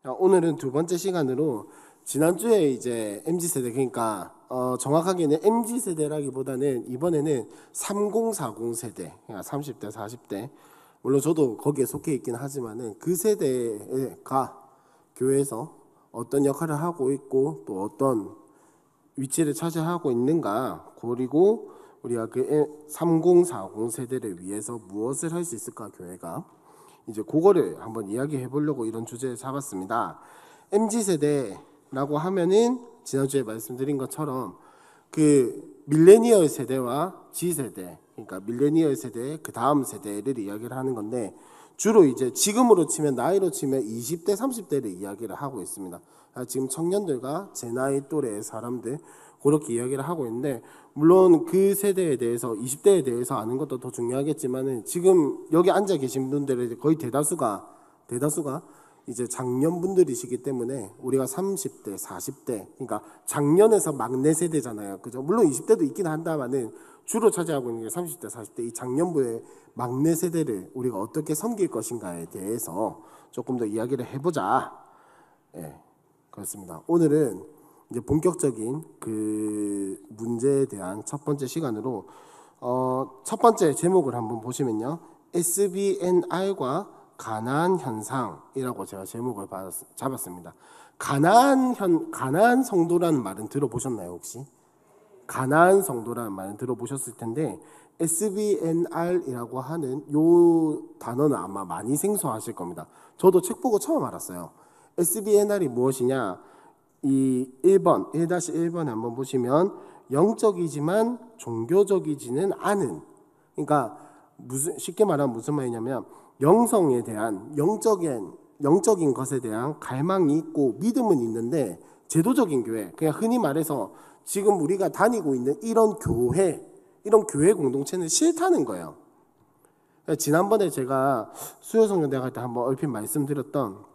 오늘은 두 번째 시간으로 지난주에 이제 MZ세대, 그러니까 정확하게는 MZ세대라기보다는 이번에는 3040 세대, 그러니까 30대, 40대, 물론 저도 거기에 속해 있긴 하지만은 그 세대가 교회에서 어떤 역할을 하고 있고 또 어떤 위치를 차지하고 있는가, 그리고 우리가 그 3040 세대를 위해서 무엇을 할 수 있을까, 교회가 이제 그거를 한번 이야기해 보려고 이런 주제를 잡았습니다. MZ세대라고 하면은 지난주에 말씀드린 것처럼 그 밀레니얼 세대와 G세대, 그러니까 밀레니얼 세대 그 다음 세대를 이야기를 하는 건데, 주로 이제 지금으로 치면, 나이로 치면 20대 30대를 이야기를 하고 있습니다. 지금 청년들과 제 나이 또래의 사람들, 그렇게 이야기를 하고 있는데, 물론 그 세대에 대해서, 20대에 대해서 아는 것도 더 중요하겠지만은 지금 여기 앉아 계신 분들의 거의 대다수가 이제 장년분들이시기 때문에 우리가 30대, 40대, 그러니까 장년에서 막내 세대잖아요. 그죠? 물론 20대도 있긴 한다마는 주로 차지하고 있는 게 30대, 40대 이 장년부의 막내 세대를 우리가 어떻게 섬길 것인가에 대해서 조금 더 이야기를 해보자. 예, 그렇습니다. 오늘은 이제 본격적인 그 문제에 대한 첫 번째 시간으로 첫 번째 제목을 한번 보시면요, SBNR과 가나안 현상이라고 제가 제목을 잡았습니다. 가나안 성도라는 말은 들어보셨나요, 혹시? 가나안 성도라는 말은 들어보셨을 텐데, SBNR이라고 하는 요 단어는 아마 많이 생소하실 겁니다. 저도 책 보고 처음 알았어요. SBNR이 무엇이냐? 이 1번, 1-1번에 한번 보시면, 영적이지만 종교적이지는 않은, 그러니까 쉽게 말하면 무슨 말이냐면, 영성에 대한 영적인 것에 대한 갈망이 있고 믿음은 있는데, 제도적인 교회, 그냥 흔히 말해서 지금 우리가 다니고 있는 이런 교회 공동체는 싫다는 거예요. 지난번에 제가 수요성경대 갈 때 한번 얼핏 말씀드렸던,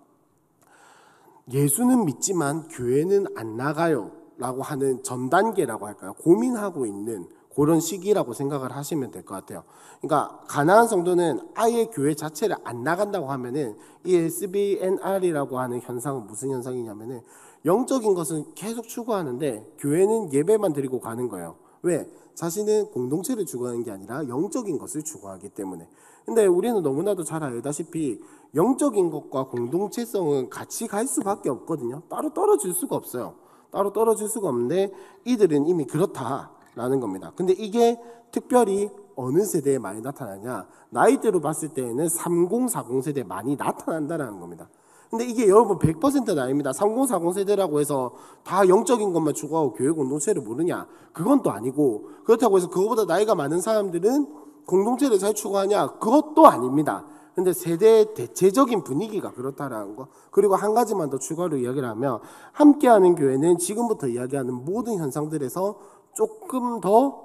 예수는 믿지만 교회는 안 나가요 라고 하는 전 단계라고 할까요? 고민하고 있는 그런 시기라고 생각을 하시면 될 것 같아요. 그러니까 가나안 성도는 아예 교회 자체를 안 나간다고 하면은, 이 SBNR이라고 하는 현상은 무슨 현상이냐면은, 영적인 것은 계속 추구하는데 교회는 예배만 드리고 가는 거예요. 왜? 자신은 공동체를 추구하는 게 아니라 영적인 것을 추구하기 때문에. 근데 우리는 너무나도 잘 알다시피 영적인 것과 공동체성은 같이 갈 수밖에 없거든요. 따로 떨어질 수가 없어요. 따로 떨어질 수가 없는데 이들은 이미 그렇다라는 겁니다. 근데 이게 특별히 어느 세대에 많이 나타나냐? 나이대로 봤을 때에는 3040 세대에 많이 나타난다는 겁니다. 근데 이게 여러분 100%는 아닙니다. 3040 세대라고 해서 다 영적인 것만 추구하고 교회 공동체를 모르냐? 그건 또 아니고, 그렇다고 해서 그거보다 나이가 많은 사람들은 공동체를 잘 추구하냐? 그것도 아닙니다. 근데 세대의 대체적인 분위기가 그렇다라는 거. 그리고 한 가지만 더 추가로 이야기를 하면, 함께하는 교회는 지금부터 이야기하는 모든 현상들에서 조금 더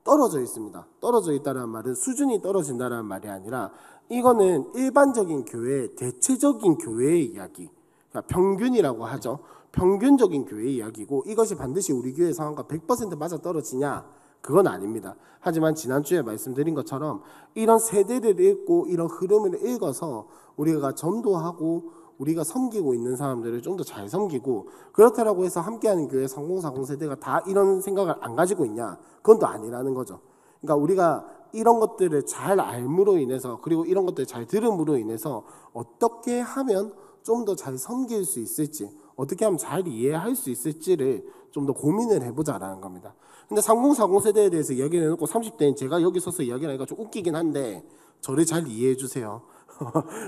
떨어져 있습니다. 떨어져 있다는 말은 수준이 떨어진다는 말이 아니라, 이거는 일반적인 교회, 대체적인 교회의 이야기, 그러니까 평균이라고 하죠. 평균적인 교회의 이야기고, 이것이 반드시 우리 교회 상황과 100% 맞아 떨어지냐? 그건 아닙니다. 하지만 지난주에 말씀드린 것처럼 이런 세대를 읽고 이런 흐름을 읽어서 우리가 전도하고 우리가 섬기고 있는 사람들을 좀 더 잘 섬기고, 그렇다라고 해서 함께하는 교회 3040 세대가 다 이런 생각을 안 가지고 있냐? 그건 또 아니라는 거죠. 그러니까 우리가 이런 것들을 잘 알므로 인해서, 그리고 이런 것들을 잘 들음으로 인해서 어떻게 하면 좀 더 잘 섬길 수 있을지, 어떻게 하면 잘 이해할 수 있을지를 좀 더 고민을 해보자라는 겁니다. 근데 3040 세대에 대해서 이야기를 해놓고 30대인 제가 여기 서서 이야기를 하니까 좀 웃기긴 한데, 저를 잘 이해해 주세요.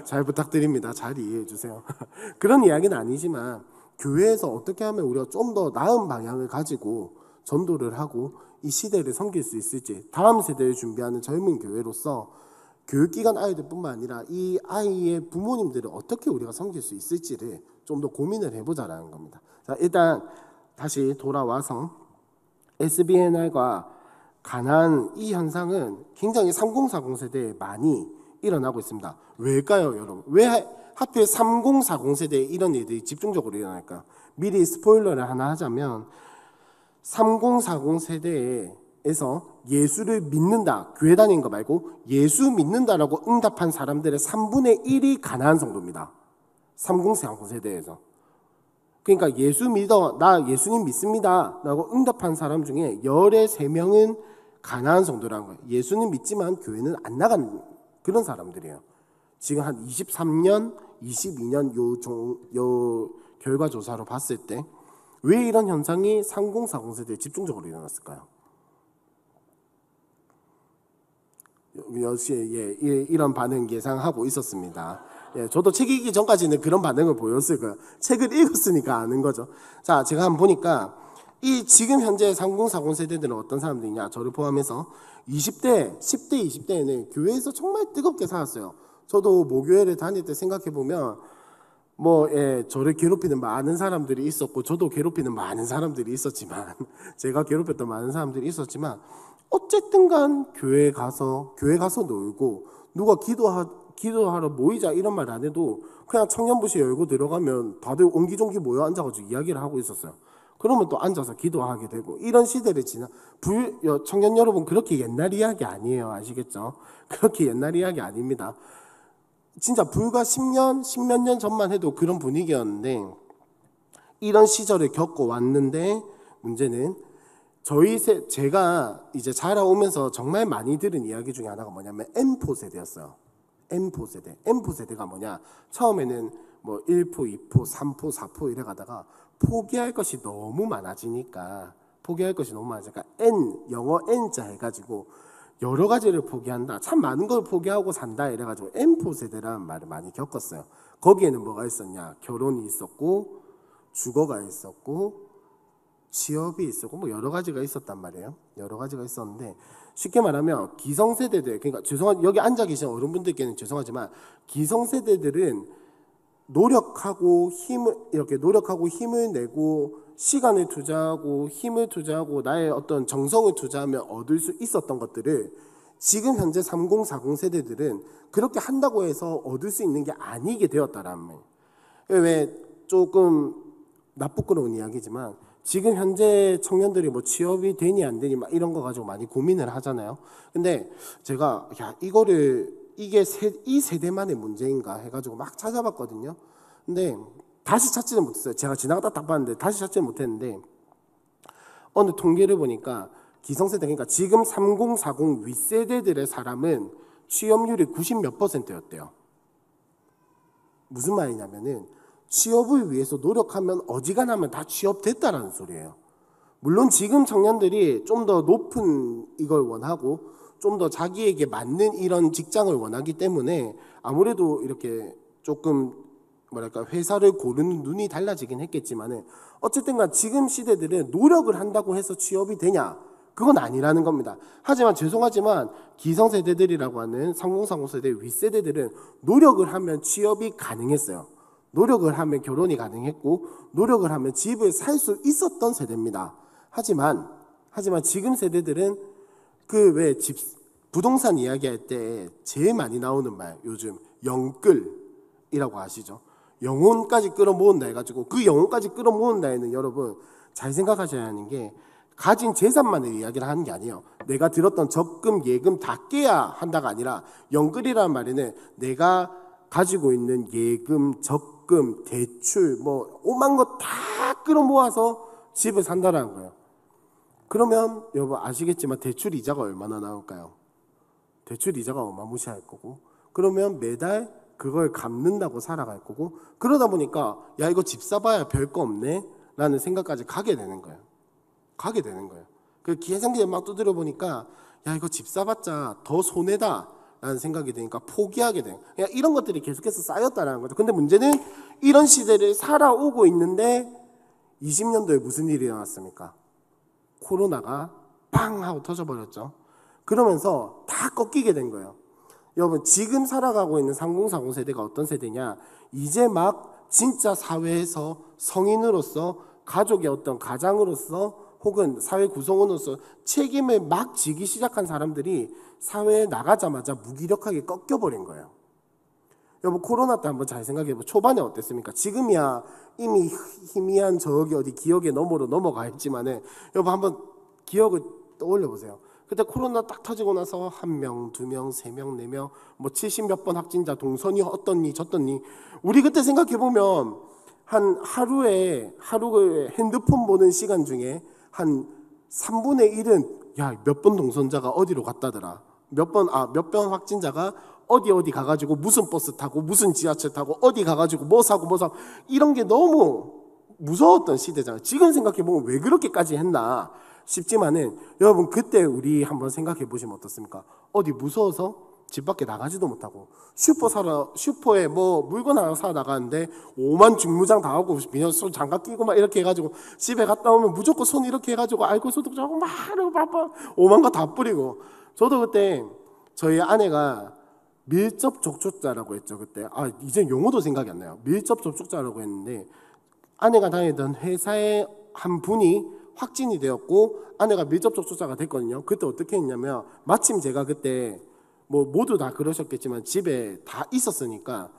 잘 부탁드립니다. 잘 이해해 주세요. 그런 이야기는 아니지만, 교회에서 어떻게 하면 우리가 좀 더 나은 방향을 가지고 전도를 하고 이 시대를 섬길 수 있을지, 다음 세대를 준비하는 젊은 교회로서 교육기관 아이들뿐만 아니라 이 아이의 부모님들을 어떻게 우리가 섬길 수 있을지를 좀 더 고민을 해보자라는 겁니다. 자, 일단 다시 돌아와서 SBNR과 가나안 이 현상은 굉장히 3040 세대에 많이 일어나고 있습니다. 왜일까요, 여러분? 왜 하필 3040 세대에 이런 일들이 집중적으로 일어날까요? 미리 스포일러를 하나 하자면, 3040 세대에서 예수를 믿는다, 교회 다니는 거 말고 예수 믿는다라고 응답한 사람들의 3분의 1이 가나안 성도입니다. 30, 40세대에서. 그러니까 나 예수님 믿습니다 라고 응답한 사람 중에 열의 3명은 가나안 성도라는 거예요. 예수님 믿지만 교회는 안 나가는 그런 사람들이에요. 지금 한 23년, 22년 요 결과 조사로 봤을 때 왜 이런 현상이 30, 40세대에 집중적으로 일어났을까요? 역시 이런 반응 예상하고 있었습니다. 저도 책 읽기 전까지는 그런 반응을 보였을 거예요. 책을 읽었으니까 아는 거죠. 자, 제가 한번 보니까 이 지금 현재 30, 40세대들은 어떤 사람들이냐, 저를 포함해서 20대, 10대, 20대에는 교회에서 정말 뜨겁게 살았어요. 저도 모교회를 다닐 때 생각해 보면 저를 괴롭히는 많은 사람들이 있었고, 저도 괴롭히는 많은 사람들이 있었지만, 제가 괴롭혔던 많은 사람들이 있었지만, 어쨌든 간 교회 가서 놀고, 누가 기도하러 모이자 이런 말 안 해도 그냥 청년부시 열고 들어가면 다들 옹기종기 모여 앉아가지고 이야기를 하고 있었어요. 그러면 또 앉아서 기도하게 되고, 이런 시대를 청년 여러분, 그렇게 옛날 이야기 아니에요. 아시겠죠? 그렇게 옛날 이야기 아닙니다. 진짜 불과 10년, 10몇 년 전만 해도 그런 분위기였는데, 이런 시절을 겪어왔는데, 문제는 제가 이제 자라오면서 정말 많이 들은 이야기 중에 하나가 뭐냐면 M4 세대였어요. M4 세대. M4 세대가 뭐냐? 처음에는 1포, 2포, 3포, 4포 이래 가다가 포기할 것이 너무 많아지니까 영어 N자 해가지고 여러 가지를 포기한다. 참 많은 걸 포기하고 산다 이래가지고 M4 세대라는 말을 많이 겪었어요. 거기에는 뭐가 있었냐? 결혼이 있었고, 주거가 있었고, 취업이 있었고, 여러 가지가 있었단 말이에요. 여러 가지가 있었는데, 쉽게 말하면 기성세대들, 그러니까 여기 앉아 계신 어른분들께는 죄송하지만, 기성세대들은 노력하고 힘을 내고 시간을 투자하고 힘을 투자하고 나의 어떤 정성을 투자하면 얻을 수 있었던 것들을 지금 현재 30, 40 세대들은 그렇게 한다고 해서 얻을 수 있는 게 아니게 되었다라는 거예요. 왜 조금 나쁘끄러운 이야기지만 지금 현재 청년들이 취업이 되니 안 되니 이런 거 가지고 많이 고민을 하잖아요. 근데 제가 이게 이 세대만의 문제인가 해가지고 막 찾아봤거든요. 근데 다시 찾지는 못했어요. 제가 지나가다 딱 봤는데 다시 찾지는 못했는데, 어느 통계를 보니까 기성세대, 그러니까 지금 30, 40 윗세대들의 사람은 취업률이 90몇 %였대요. 무슨 말이냐면은 취업을 위해서 노력하면 어지간하면 다 취업됐다라는 소리예요. 물론 지금 청년들이 좀 더 높은 이걸 원하고 좀 더 자기에게 맞는 이런 직장을 원하기 때문에 아무래도 이렇게 조금 회사를 고르는 눈이 달라지긴 했겠지만은 어쨌든 간 지금 시대들은 노력을 한다고 해서 취업이 되냐? 그건 아니라는 겁니다. 하지만 죄송하지만 기성세대들이라고 하는 30, 40 세대 윗세대들은 노력을 하면 취업이 가능했어요. 노력을 하면 결혼이 가능했고 노력을 하면 집을 살 수 있었던 세대입니다. 하지만 지금 세대들은 부동산 이야기할 때 제일 많이 나오는 말, 요즘 영끌이라고 아시죠? 영혼까지 끌어모은다 해가지고, 그 영혼까지 끌어모은다 에는 여러분 잘 생각하셔야 하는 게, 가진 재산만을 이야기를 하는 게 아니에요. 내가 들었던 적금, 예금 다 깨야 한다가 아니라, 영끌이라는 말에는 내가 가지고 있는 예금, 적금, 대출 오만 거 다 끌어모아서 집을 산다라는 거예요. 그러면 여러분 아시겠지만 대출 이자가 얼마나 나올까요? 대출 이자가 어마무시할 거고, 그러면 매달 그걸 갚는다고 살아갈 거고, 그러다 보니까 야 이거 집 사봐야 별거 없네 라는 생각까지 가게 되는 거예요. 그 계산기에 막 두드려 보니까 야 이거 집 사봤자 더 손해다 라는 생각이 드니까 포기하게 돼요. 그냥 이런 것들이 계속해서 쌓였다라는 거죠. 근데 문제는 이런 시대를 살아오고 있는데 20년도에 무슨 일이 일어났습니까? 코로나가 빵 하고 터져버렸죠. 그러면서 다 꺾이게 된 거예요. 여러분 지금 살아가고 있는 30, 40 세대가 어떤 세대냐? 이제 막 진짜 사회에서 성인으로서, 가족의 어떤 가장으로서, 혹은 사회 구성원으로서 책임을 막 지기 시작한 사람들이 사회에 나가자마자 무기력하게 꺾여버린 거예요. 여러분 코로나 때 한번 잘 생각해보세요. 초반에 어땠습니까? 지금이야 이미 희미한 저기 어디 기억의 너머로 넘어가 있지만은 여러분 한번 기억을 떠올려 보세요. 그때 코로나 딱 터지고 나서 1명, 2명, 3명, 4명, 뭐 70몇 번 확진자, 동선이 어떻니 저떻니. 우리 그때 생각해 보면 한 하루에 핸드폰 보는 시간 중에 한 3분의 1은 야, 몇 번 동선자가 어디로 갔다더라. 몇 번 확진자가 어디 가가지고 무슨 버스 타고 무슨 지하철 타고 어디 가가지고 뭐 사고 이런 게 너무 무서웠던 시대잖아요. 지금 생각해 보면 왜 그렇게까지 했나 싶지만은 여러분 그때 우리 한번 생각해 보시면 어떻습니까? 어디 무서워서 집 밖에 나가지도 못하고 슈퍼에 뭐 물건 하나 사 나가는데 5만 중무장 다 하고 손 장갑 끼고 막 이렇게 해가지고 집에 갔다 오면 무조건 손 이렇게 해가지고 알코올 소독하고 막 5만 거 다 뿌리고. 저도 그때 저희 아내가 밀접 접촉자라고 했죠. 그때 이제 용어도 생각이 안 나요. 밀접 접촉자라고 했는데 아내가 다니던 회사의 한 분이 확진이 되었고 아내가 밀접 접촉자가 됐거든요. 그때 어떻게 했냐면 마침 제가 그때 뭐 모두 다 그러셨겠지만 집에 다 있었으니까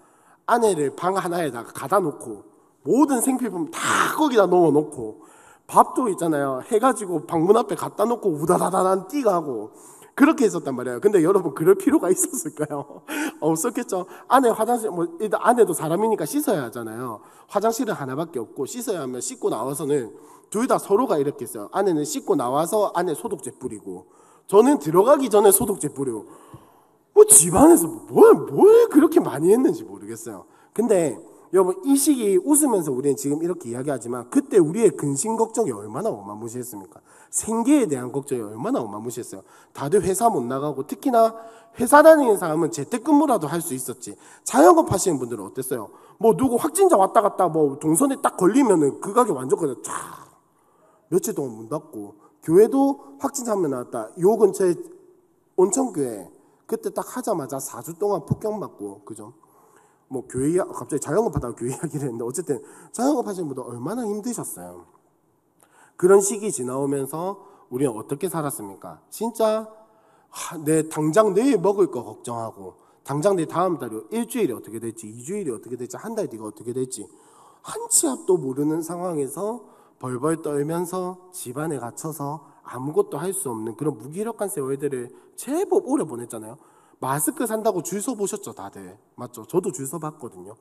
아내를 방 하나에다가 가다 놓고 모든 생필품 다 거기다 넣어 놓고 밥도 있잖아요. 해가지고 방문 앞에 갖다 놓고 우다다다단 띠가고 그렇게 했었단 말이에요. 근데 여러분 그럴 필요가 있었을까요? 없었겠죠. 아내 화장실 일단 아내도 사람이니까 씻어야 하잖아요. 화장실은 하나밖에 없고 씻어야 하면 씻고 나와서는 둘 다 서로가 이렇게 했어요. 아내는 씻고 나와서 아내 소독제 뿌리고 저는 들어가기 전에 소독제 뿌리고 집안에서 뭘 그렇게 많이 했는지 모르겠어요. 근데 여러분 이 시기 웃으면서 우리는 지금 이렇게 이야기하지만 그때 우리의 근심 걱정이 얼마나 어마무시했습니까? 생계에 대한 걱정이 얼마나 어마무시했어요. 다들 회사 못 나가고 특히나 회사 다니는 사람은 재택근무라도 할 수 있었지. 자영업 하시는 분들은 어땠어요? 뭐 누구 확진자 왔다 갔다 뭐 동선에 딱 걸리면은 그 가게 완전 그냥 쫙 며칠 동안 문 닫고. 교회도 확진자 한 명 나왔다. 요 근처에 온천교회 그때 딱 하자마자 4주 동안 폭격받고 그죠? 뭐 교회 갑자기 자영업하다가 교회 이야기를 했는데 어쨌든 자영업 하시는 분들 얼마나 힘드셨어요. 그런 시기 지나오면서 우리는 어떻게 살았습니까? 진짜 내 당장 내일 먹을 거 걱정하고 당장 내 다음 달에 일주일이 어떻게 될지 2주일이 어떻게 될지 한 달 뒤가 어떻게 될지 한 치 앞도 모르는 상황에서 벌벌 떨면서 집안에 갇혀서 아무것도 할 수 없는 그런 무기력한 세월들을 제법 오래 보냈잖아요. 마스크 산다고 줄 서 보셨죠 다들? 맞죠? 저도 줄 서 봤거든요.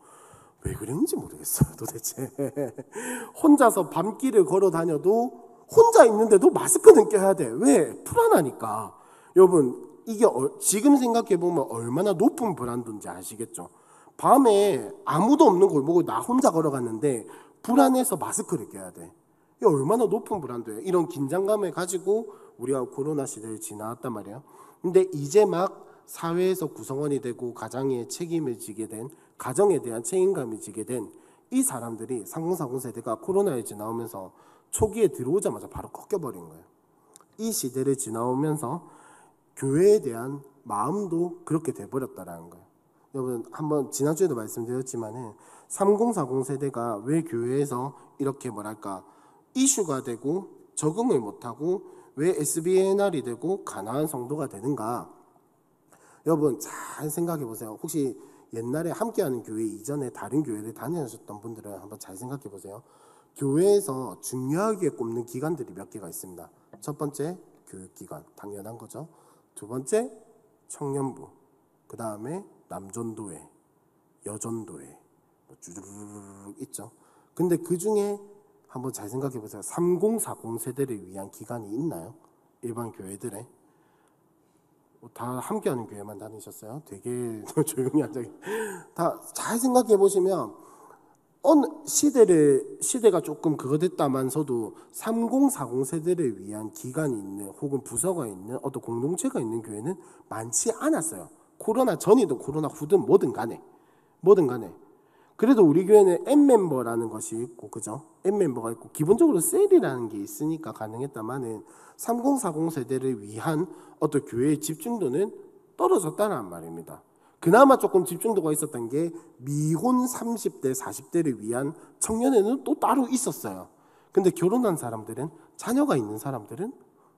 왜 그랬는지 모르겠어요 도대체. 혼자서 밤길을 걸어 다녀도 혼자 있는데도 마스크는 껴야 돼. 왜? 불안하니까. 여러분 이게 지금 생각해보면 얼마나 높은 불안도인지 아시겠죠? 밤에 아무도 없는 골목을 나 혼자 걸어갔는데 불안해서 마스크를 껴야 돼. 이게 얼마나 높은 불안도예요. 이런 긴장감을 가지고 우리가 코로나 시대를 지나왔단 말이에요. 근데 이제 막 사회에서 구성원이 되고 가장의 책임을 지게 된 가정에 대한 책임감을 지게 된 이 사람들이 3040 세대가 코로나에 지나오면서 초기에 들어오자마자 바로 꺾여버린 거예요. 이 시대를 지나오면서 교회에 대한 마음도 그렇게 돼버렸다라는 거예요. 여러분 한번 지난주에도 말씀드렸지만은 3040 세대가 왜 교회에서 이렇게 이슈가 되고 적응을 못하고 왜 SBNR이 되고 가난한 성도가 되는가? 여러분 잘 생각해 보세요. 혹시 옛날에 함께하는 교회 이전에 다른 교회를 다니셨던 분들은 한번 잘 생각해 보세요. 교회에서 중요하게 꼽는 기관들이 몇 개가 있습니다. 첫 번째 교육기관, 당연한 거죠. 두 번째 청년부, 그 다음에 남전도회, 여전도회 쭈르르르 있죠. 근데 그 중에 한번 잘 생각해 보세요. 3040 세대를 위한 기관이 있나요? 일반 교회들에 다 함께하는 교회만 다니셨어요? 되게 조용히 앉아. 다 잘 생각해 보시면 어느 시대가 조금 그거 됐다면서도 3040 세대를 위한 기관이 있는 혹은 부서가 있는 어떤 공동체가 있는 교회는 많지 않았어요. 코로나 전이든 코로나 후든 뭐든 간에 그래도 우리 교회는 N멤버라는 것이 있고 그죠? N멤버가 있고 기본적으로 셀이라는 게 있으니까 가능했다마는 3040 세대를 위한 어떤 교회의 집중도는 떨어졌다는 말입니다. 그나마 조금 집중도가 있었던 게 미혼 30대 40대를 위한 청년회는 또 따로 있었어요. 근데 결혼한 사람들은 자녀가 있는 사람들은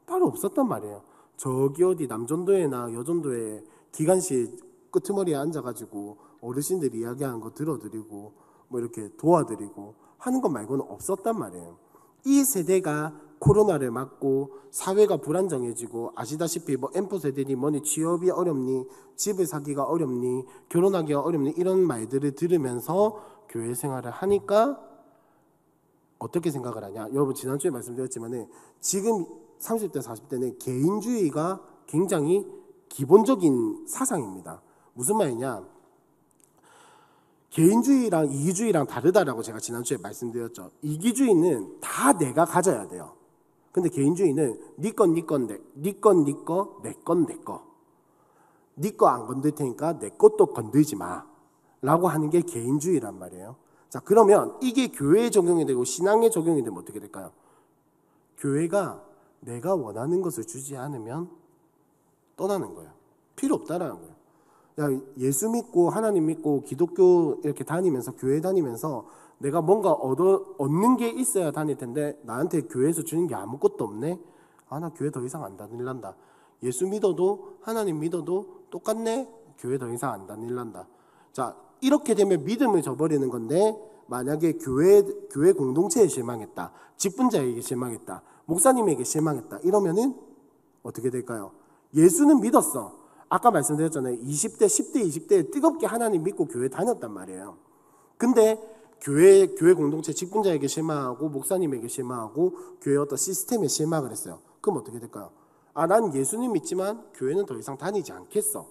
따로 없었단 말이에요. 저기 어디 남전도회나 여전도회 기관실 끄트머리에 앉아가지고 어르신들이 이야기하는 거 들어드리고 뭐 이렇게 도와드리고 하는 것 말고는 없었단 말이에요. 이 세대가 코로나를 맞고 사회가 불안정해지고 아시다시피 뭐 엠포 세대니 뭐니 취업이 어렵니 집을 사기가 어렵니 결혼하기가 어렵니 이런 말들을 들으면서 교회 생활을 하니까 어떻게 생각을 하냐? 여러분 지난주에 말씀드렸지만 지금 30대 40대는 개인주의가 굉장히 기본적인 사상입니다. 무슨 말이냐? 개인주의랑 이기주의랑 다르다라고 제가 지난주에 말씀드렸죠. 이기주의는 다 내가 가져야 돼요. 근데 개인주의는 네 건 네 건 네 건 네 거, 내 건 내 거. 네 거 안 건들 테니까 내 것도 건들지 마. 라고 하는 게 개인주의란 말이에요. 자, 그러면 이게 교회에 적용이 되고 신앙에 적용이 되면 어떻게 될까요? 교회가 내가 원하는 것을 주지 않으면 떠나는 거예요. 필요 없다라는 거예요. 야, 예수 믿고 하나님 믿고 기독교 이렇게 다니면서 교회 다니면서 내가 뭔가 얻는 게 있어야 다닐 텐데 나한테 교회에서 주는 게 아무것도 없네. 아, 나 교회 더 이상 안 다닐란다. 예수 믿어도 하나님 믿어도 똑같네. 교회 더 이상 안 다닐란다. 자, 이렇게 되면 믿음을 저버리는 건데 만약에 교회 공동체에 실망했다. 직분자에게 실망했다. 목사님에게 실망했다. 이러면은 어떻게 될까요? 예수는 믿었어. 아까 말씀드렸잖아요. 20대, 10대, 20대에 뜨겁게 하나님 믿고 교회 다녔단 말이에요. 근데 교회 공동체 직분자에게 실망하고 목사님에게 실망하고 교회 어떤 시스템에 실망을 했어요. 그럼 어떻게 될까요? 아, 난 예수님 믿지만 교회는 더 이상 다니지 않겠어.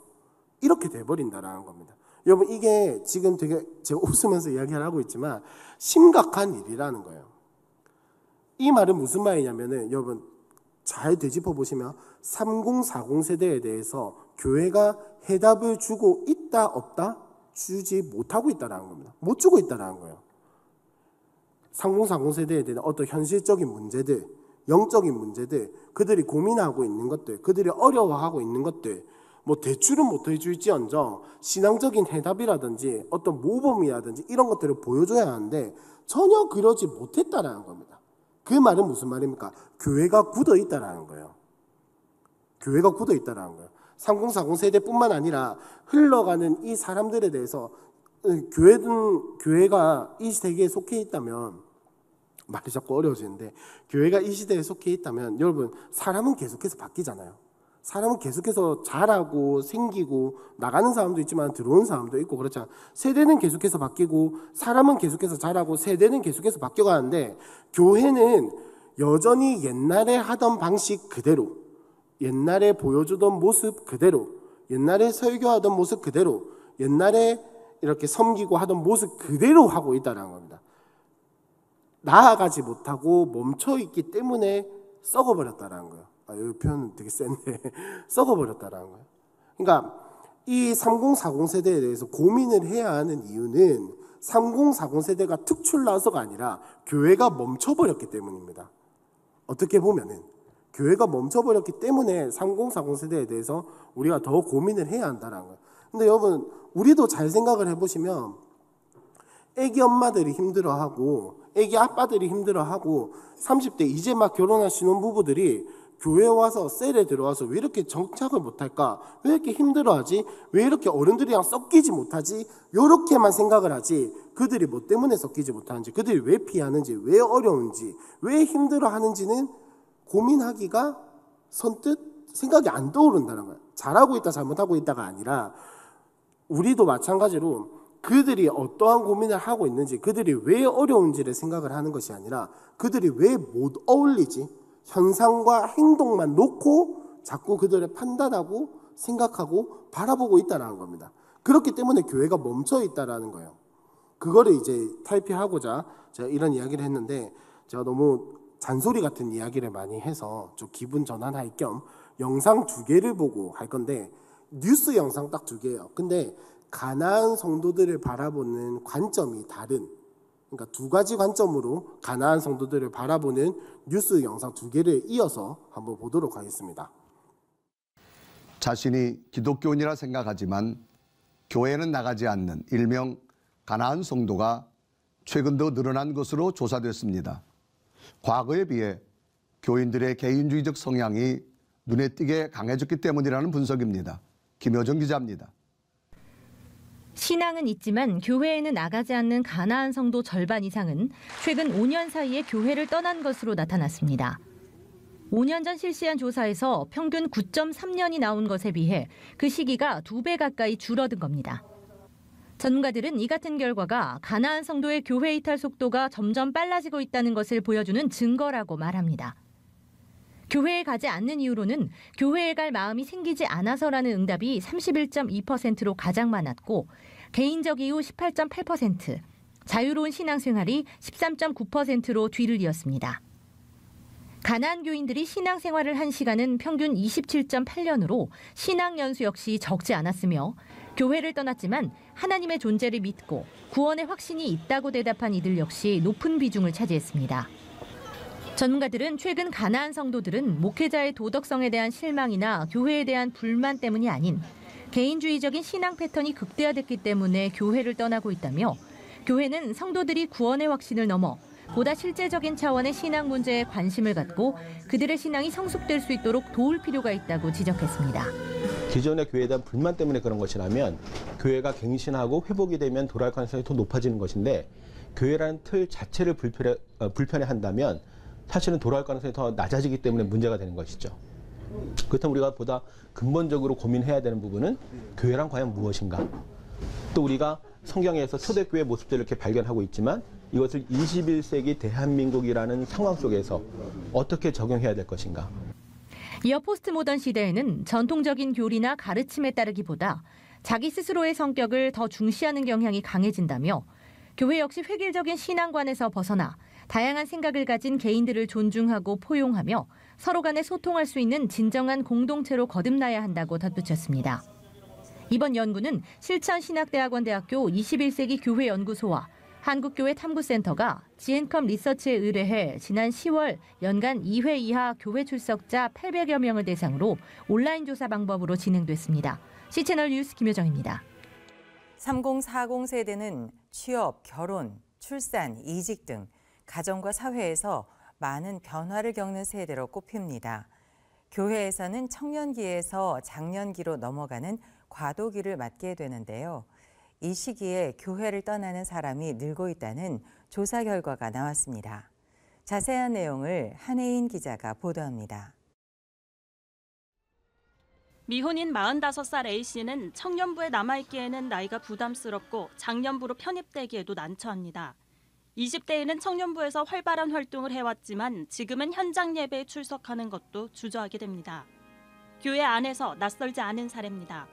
이렇게 돼버린다라는 겁니다. 여러분 이게 지금 되게 제가 웃으면서 이야기를 하고 있지만 심각한 일이라는 거예요. 이 말은 무슨 말이냐면은 여러분 잘 되짚어 보시면 3040 세대에 대해서 교회가 해답을 주고 있다 없다? 주지 못하고 있다라는 겁니다. 못 주고 있다라는 거예요. 3040 세대에 대한 어떤 현실적인 문제들, 영적인 문제들, 그들이 고민하고 있는 것들, 그들이 어려워하고 있는 것들, 뭐 대출은 못 해줄지언정 신앙적인 해답이라든지 어떤 모범이라든지 이런 것들을 보여줘야 하는데 전혀 그러지 못했다라는 겁니다. 그 말은 무슨 말입니까? 교회가 굳어 있다라는 거예요. 교회가 굳어 있다라는 거예요. 3040 세대뿐만 아니라 흘러가는 이 사람들에 대해서 교회가 이 세계에 속해 있다면 말이 자꾸 어려워지는데 교회가 이 시대에 속해 있다면 여러분 사람은 계속해서 바뀌잖아요. 사람은 계속해서 자라고 생기고 나가는 사람도 있지만 들어오는 사람도 있고 그렇잖아요. 세대는 계속해서 바뀌고 사람은 계속해서 자라고 세대는 계속해서 바뀌어가는데 교회는 여전히 옛날에 하던 방식 그대로 옛날에 보여주던 모습 그대로 옛날에 설교하던 모습 그대로 옛날에 이렇게 섬기고 하던 모습 그대로 하고 있다는 겁니다. 나아가지 못하고 멈춰있기 때문에 썩어버렸다는 거예요. 아, 이 표현은 되게 센데 썩어버렸다는 거예요. 그러니까 이 3040 세대에 대해서 고민을 해야 하는 이유는 3040 세대가 특출나서가 아니라 교회가 멈춰버렸기 때문입니다. 어떻게 보면은 교회가 멈춰버렸기 때문에 3040 세대에 대해서 우리가 더 고민을 해야 한다는 거예요. 근데 여러분 우리도 잘 생각을 해보시면 애기 엄마들이 힘들어하고 애기 아빠들이 힘들어하고 30대 이제 막 결혼한 신혼부부들이 교회에 와서 셀에 들어와서 왜 이렇게 정착을 못할까? 왜 이렇게 힘들어하지? 왜 이렇게 어른들이랑 섞이지 못하지? 이렇게만 생각을 하지 그들이 뭐 때문에 섞이지 못하는지 그들이 왜 피하는지 왜 어려운지 왜 힘들어하는지는 고민하기가 선뜻 생각이 안 떠오른다는 거예요. 잘하고 있다 잘못하고 있다가 아니라 우리도 마찬가지로 그들이 어떠한 고민을 하고 있는지 그들이 왜 어려운지를 생각을 하는 것이 아니라 그들이 왜 못 어울리지? 현상과 행동만 놓고 자꾸 그들을 판단하고 생각하고 바라보고 있다는 겁니다. 그렇기 때문에 교회가 멈춰 있다는 거예요. 그거를 이제 탈피하고자 제가 이런 이야기를 했는데 제가 너무 잔소리 같은 이야기를 많이 해서 좀 기분 전환할 겸 영상 2개를 보고 할 건데 뉴스 영상 딱 2개예요. 근데 가나안 성도들을 바라보는 관점이 다른 그러니까 2가지 관점으로 가나안 성도들을 바라보는 뉴스 영상 2개를 이어서 한번 보도록 하겠습니다. 자신이 기독교인이라 생각하지만 교회는 나가지 않는 일명 가나안 성도가 최근 더 늘어난 것으로 조사됐습니다. 과거에 비해 교인들의 개인주의적 성향이 눈에 띄게 강해졌기 때문이라는 분석입니다. 김효정 기자입니다. 신앙은 있지만 교회에는 나가지 않는 가나안 성도 절반 이상은 최근 5년 사이에 교회를 떠난 것으로 나타났습니다. 5년 전 실시한 조사에서 평균 9.3년이 나온 것에 비해 그 시기가 2배 가까이 줄어든 겁니다. 전문가들은 이 같은 결과가 가나안 성도의 교회 이탈 속도가 점점 빨라지고 있다는 것을 보여주는 증거라고 말합니다. 교회에 가지 않는 이유로는 교회에 갈 마음이 생기지 않아서라는 응답이 31.2%로 가장 많았고 개인적 이유 18.8%, 자유로운 신앙생활이 13.9%로 뒤를 이었습니다. 가나안 교인들이 신앙생활을 한 시간은 평균 27.8년으로 신앙 연수 역시 적지 않았으며 교회를 떠났지만 하나님의 존재를 믿고 구원의 확신이 있다고 대답한 이들 역시 높은 비중을 차지했습니다. 전문가들은 최근 가나안 성도들은 목회자의 도덕성에 대한 실망이나 교회에 대한 불만 때문이 아닌 개인주의적인 신앙 패턴이 극대화됐기 때문에 교회를 떠나고 있다며 교회는 성도들이 구원의 확신을 넘어 보다 실제적인 차원의 신앙 문제에 관심을 갖고 그들의 신앙이 성숙될 수 있도록 도울 필요가 있다고 지적했습니다. 기존의 교회에 대한 불만 때문에 그런 것이라면 교회가 갱신하고 회복이 되면 돌아갈 가능성이 더 높아지는 것인데 교회라는 틀 자체를 불편해한다면 사실은 돌아갈 가능성이 더 낮아지기 때문에 문제가 되는 것이죠. 그렇다면 우리가 보다 근본적으로 고민해야 되는 부분은 교회란 과연 무엇인가? 또 우리가 성경에서 초대교회 모습들을 이렇게 발견하고 있지만 이것을 21세기 대한민국이라는 상황 속에서 어떻게 적용해야 될 것인가? 이어 포스트 모던 시대에는 전통적인 교리나 가르침에 따르기보다 자기 스스로의 성격을 더 중시하는 경향이 강해진다며 교회 역시 획일적인 신앙관에서 벗어나 다양한 생각을 가진 개인들을 존중하고 포용하며 서로 간에 소통할 수 있는 진정한 공동체로 거듭나야 한다고 덧붙였습니다. 이번 연구는 실천신학대학원대학교 21세기 교회연구소와 한국교회 탐구센터가 지앤컴 리서치에 의뢰해 지난 10월 연간 2회 이하 교회 출석자 800여 명을 대상으로 온라인 조사 방법으로 진행됐습니다. C채널 뉴스 김효정입니다. 3040 세대는 취업, 결혼, 출산, 이직 등 가정과 사회에서 많은 변화를 겪는 세대로 꼽힙니다. 교회에서는 청년기에서 장년기로 넘어가는 과도기를 맞게 되는데요. 이 시기에 교회를 떠나는 사람이 늘고 있다는 조사 결과가 나왔습니다. 자세한 내용을 한혜인 기자가 보도합니다. 미혼인 45살 A씨는 청년부에 남아있기에는 나이가 부담스럽고 장년부로 편입되기에도 난처합니다. 20대에는 청년부에서 활발한 활동을 해왔지만 지금은 현장 예배에 출석하는 것도 주저하게 됩니다. 교회 안에서 낯설지 않은 사례입니다.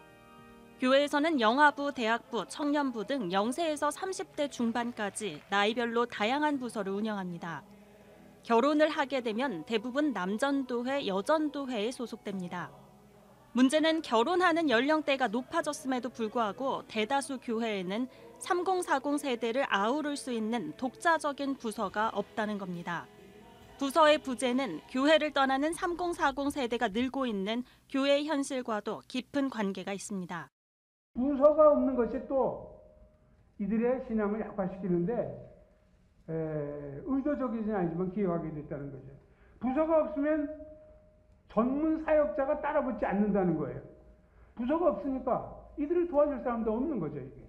교회에서는 영아부, 대학부, 청년부 등 0세에서 30대 중반까지 나이별로 다양한 부서를 운영합니다. 결혼을 하게 되면 대부분 남전도회, 여전도회에 소속됩니다. 문제는 결혼하는 연령대가 높아졌음에도 불구하고 대다수 교회에는 3040 세대를 아우를 수 있는 독자적인 부서가 없다는 겁니다. 부서의 부재는 교회를 떠나는 3040 세대가 늘고 있는 교회의 현실과도 깊은 관계가 있습니다. 부서가 없는 것이 또 이들의 신앙을 약화시키는데 의도적이진 아니지만 기여하게 됐다는 거죠. 부서가 없으면 전문 사역자가 따라붙지 않는다는 거예요. 부서가 없으니까 이들을 도와줄 사람도 없는 거죠, 이게.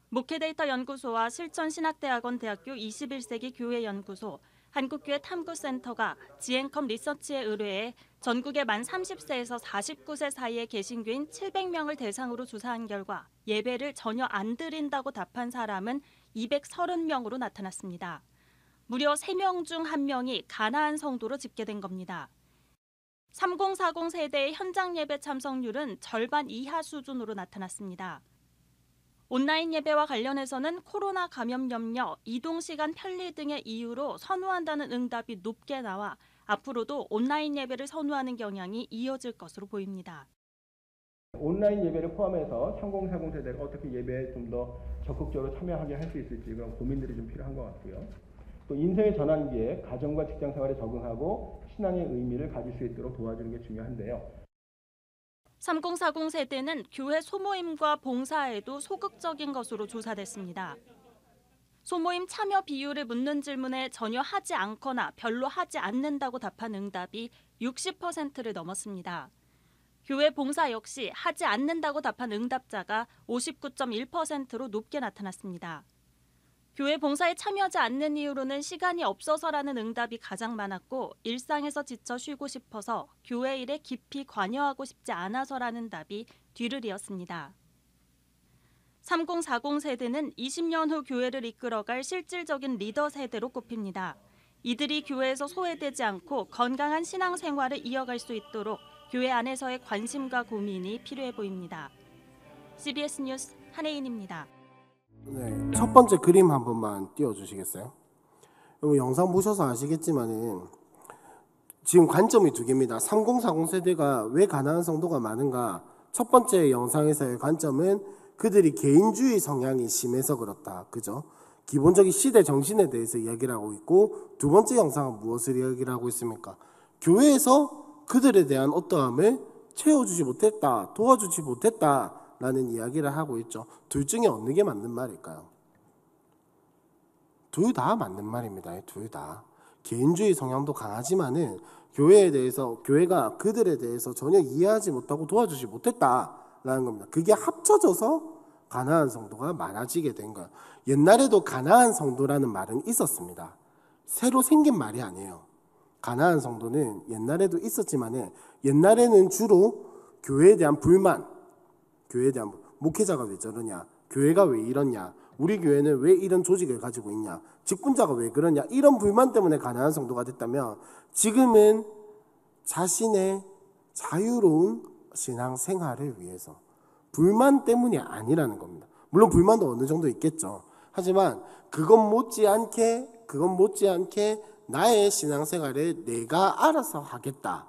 목회데이터 연구소와 실천신학대학원 대학교 21세기 교회연구소, 한국교회 탐구센터가 지앤컴 리서치에 의뢰해 전국의 만 30세에서 49세 사이의 개신교인 700명을 대상으로 조사한 결과 예배를 전혀 안 드린다고 답한 사람은 230명으로 나타났습니다. 무려 3명 중 1명이 가나안 성도로 집계된 겁니다. 3040 세대의 현장 예배 참석률은 절반 이하 수준으로 나타났습니다. 온라인 예배와 관련해서는 코로나 감염 염려, 이동시간 편리 등의 이유로 선호한다는 응답이 높게 나와 앞으로도 온라인 예배를 선호하는 경향이 이어질 것으로 보입니다. 온라인 예배를 포함해서 3040 세대가 어떻게 예배에 좀 더 적극적으로 참여하게 할 수 있을지 그런 고민들이 좀 필요한 것 같고요. 또 인생의 전환기에 가정과 직장 생활에 적응하고 신앙의 의미를 가질 수 있도록 도와주는 게 중요한데요. 3040 세대는 교회 소모임과 봉사에도 소극적인 것으로 조사됐습니다. 소모임 참여 비율을 묻는 질문에 전혀 하지 않거나 별로 하지 않는다고 답한 응답이 60%를 넘었습니다. 교회 봉사 역시 하지 않는다고 답한 응답자가 59.1%로 높게 나타났습니다. 교회 봉사에 참여하지 않는 이유로는 시간이 없어서라는 응답이 가장 많았고 일상에서 지쳐 쉬고 싶어서 교회 일에 깊이 관여하고 싶지 않아서라는 답이 뒤를 이었습니다. 3040 세대는 20년 후 교회를 이끌어갈 실질적인 리더 세대로 꼽힙니다. 이들이 교회에서 소외되지 않고 건강한 신앙생활을 이어갈 수 있도록 교회 안에서의 관심과 고민이 필요해 보입니다. CBS 뉴스 한혜인입니다. 네, 첫 번째 그림 한 번만 띄워주시겠어요? 이 영상 보셔서 아시겠지만은 지금 관점이 두 개입니다. 3040 세대가 왜 가난한 성도가 많은가? 첫 번째 영상에서의 관점은 그들이 개인주의 성향이 심해서 그렇다. 그죠? 기본적인 시대 정신에 대해서 이야기를 하고 있고, 두 번째 영상은 무엇을 이야기를 하고 있습니까? 교회에서 그들에 대한 어떠함을 채워주지 못했다, 도와주지 못했다라는 이야기를 하고 있죠. 둘 중에 어느 게 맞는 말일까요? 둘 다 맞는 말입니다. 둘 다. 개인주의 성향도 강하지만은 교회에 대해서, 교회가 그들에 대해서 전혀 이해하지 못하고 도와주지 못했다라는 겁니다. 그게 합쳐져서 가난한 성도가 많아지게 된 거예요. 옛날에도 가난한 성도라는 말은 있었습니다. 새로 생긴 말이 아니에요. 가난한 성도는 옛날에도 있었지만은 옛날에는 주로 교회에 대한 불만, 교회에 대한 목회자가 왜 저러냐, 교회가 왜 이러냐, 우리 교회는 왜 이런 조직을 가지고 있냐, 직분자가 왜 그러냐, 이런 불만 때문에 가난한 성도가 됐다면 지금은 자신의 자유로운 신앙생활을 위해서, 불만 때문이 아니라는 겁니다. 물론 불만도 어느 정도 있겠죠. 하지만 그건 못지않게 나의 신앙생활을 내가 알아서 하겠다.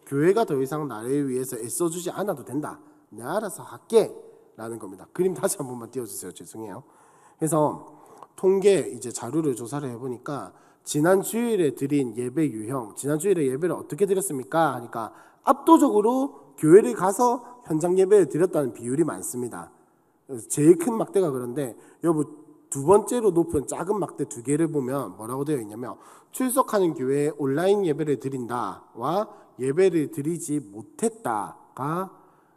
교회가 더 이상 나를 위해서 애써주지 않아도 된다. 내가 알아서 할게 라는 겁니다. 그림 다시 한 번만 띄워주세요. 죄송해요. 그래서 통계 이제 자료를 조사를 해보니까 지난 주일에 드린 예배 유형, 지난 주일에 예배를 어떻게 드렸습니까? 하니까 압도적으로 교회를 가서 현장 예배를 드렸다는 비율이 많습니다. 제일 큰 막대가 그런데 여러분, 두 번째로 높은 작은 막대 두 개를 보면 뭐라고 되어 있냐면 출석하는 교회에 온라인 예배를 드린다와 예배를 드리지 못했다가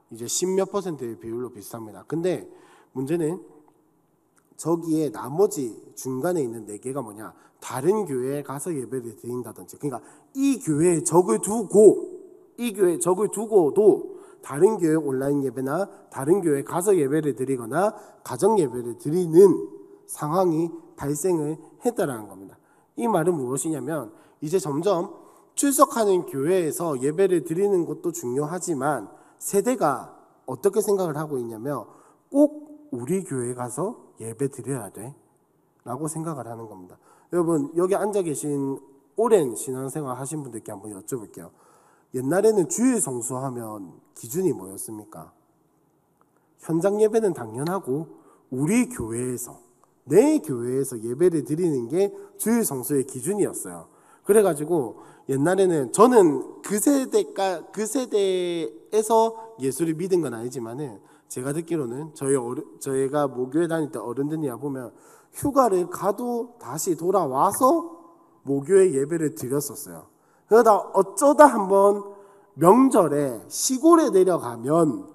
이제 10몇 %의 비율로 비슷합니다. 근데 문제는 저기에 나머지 중간에 있는 4개가 뭐냐, 다른 교회에 가서 예배를 드린다든지, 그러니까 이 교회에 적을 두고도 다른 교회 온라인 예배나 다른 교회에 가서 예배를 드리거나 가정 예배를 드리는 상황이 발생을 했다라는 겁니다. 이 말은 무엇이냐면 이제 점점 출석하는 교회에서 예배를 드리는 것도 중요하지만 세대가 어떻게 생각을 하고 있냐면 꼭 우리 교회에 가서 예배 드려야 돼 라고 생각을 하는 겁니다. 여러분, 여기 앉아 계신 오랜 신앙생활 하신 분들께 한번 여쭤볼게요. 옛날에는 주일 성수하면 기준이 뭐였습니까? 현장 예배는 당연하고 우리 교회에서, 내 교회에서 예배를 드리는 게 주일 성수의 기준이었어요. 그래가지고 옛날에는, 저는 그 세대에서 예수를 믿은 건 아니지만은 제가 듣기로는 저희가 모교회 다닐 때 어른들이야 보면 휴가를 가도 다시 돌아와서 모교회 예배를 드렸었어요. 그러다 어쩌다 한번 명절에 시골에 내려가면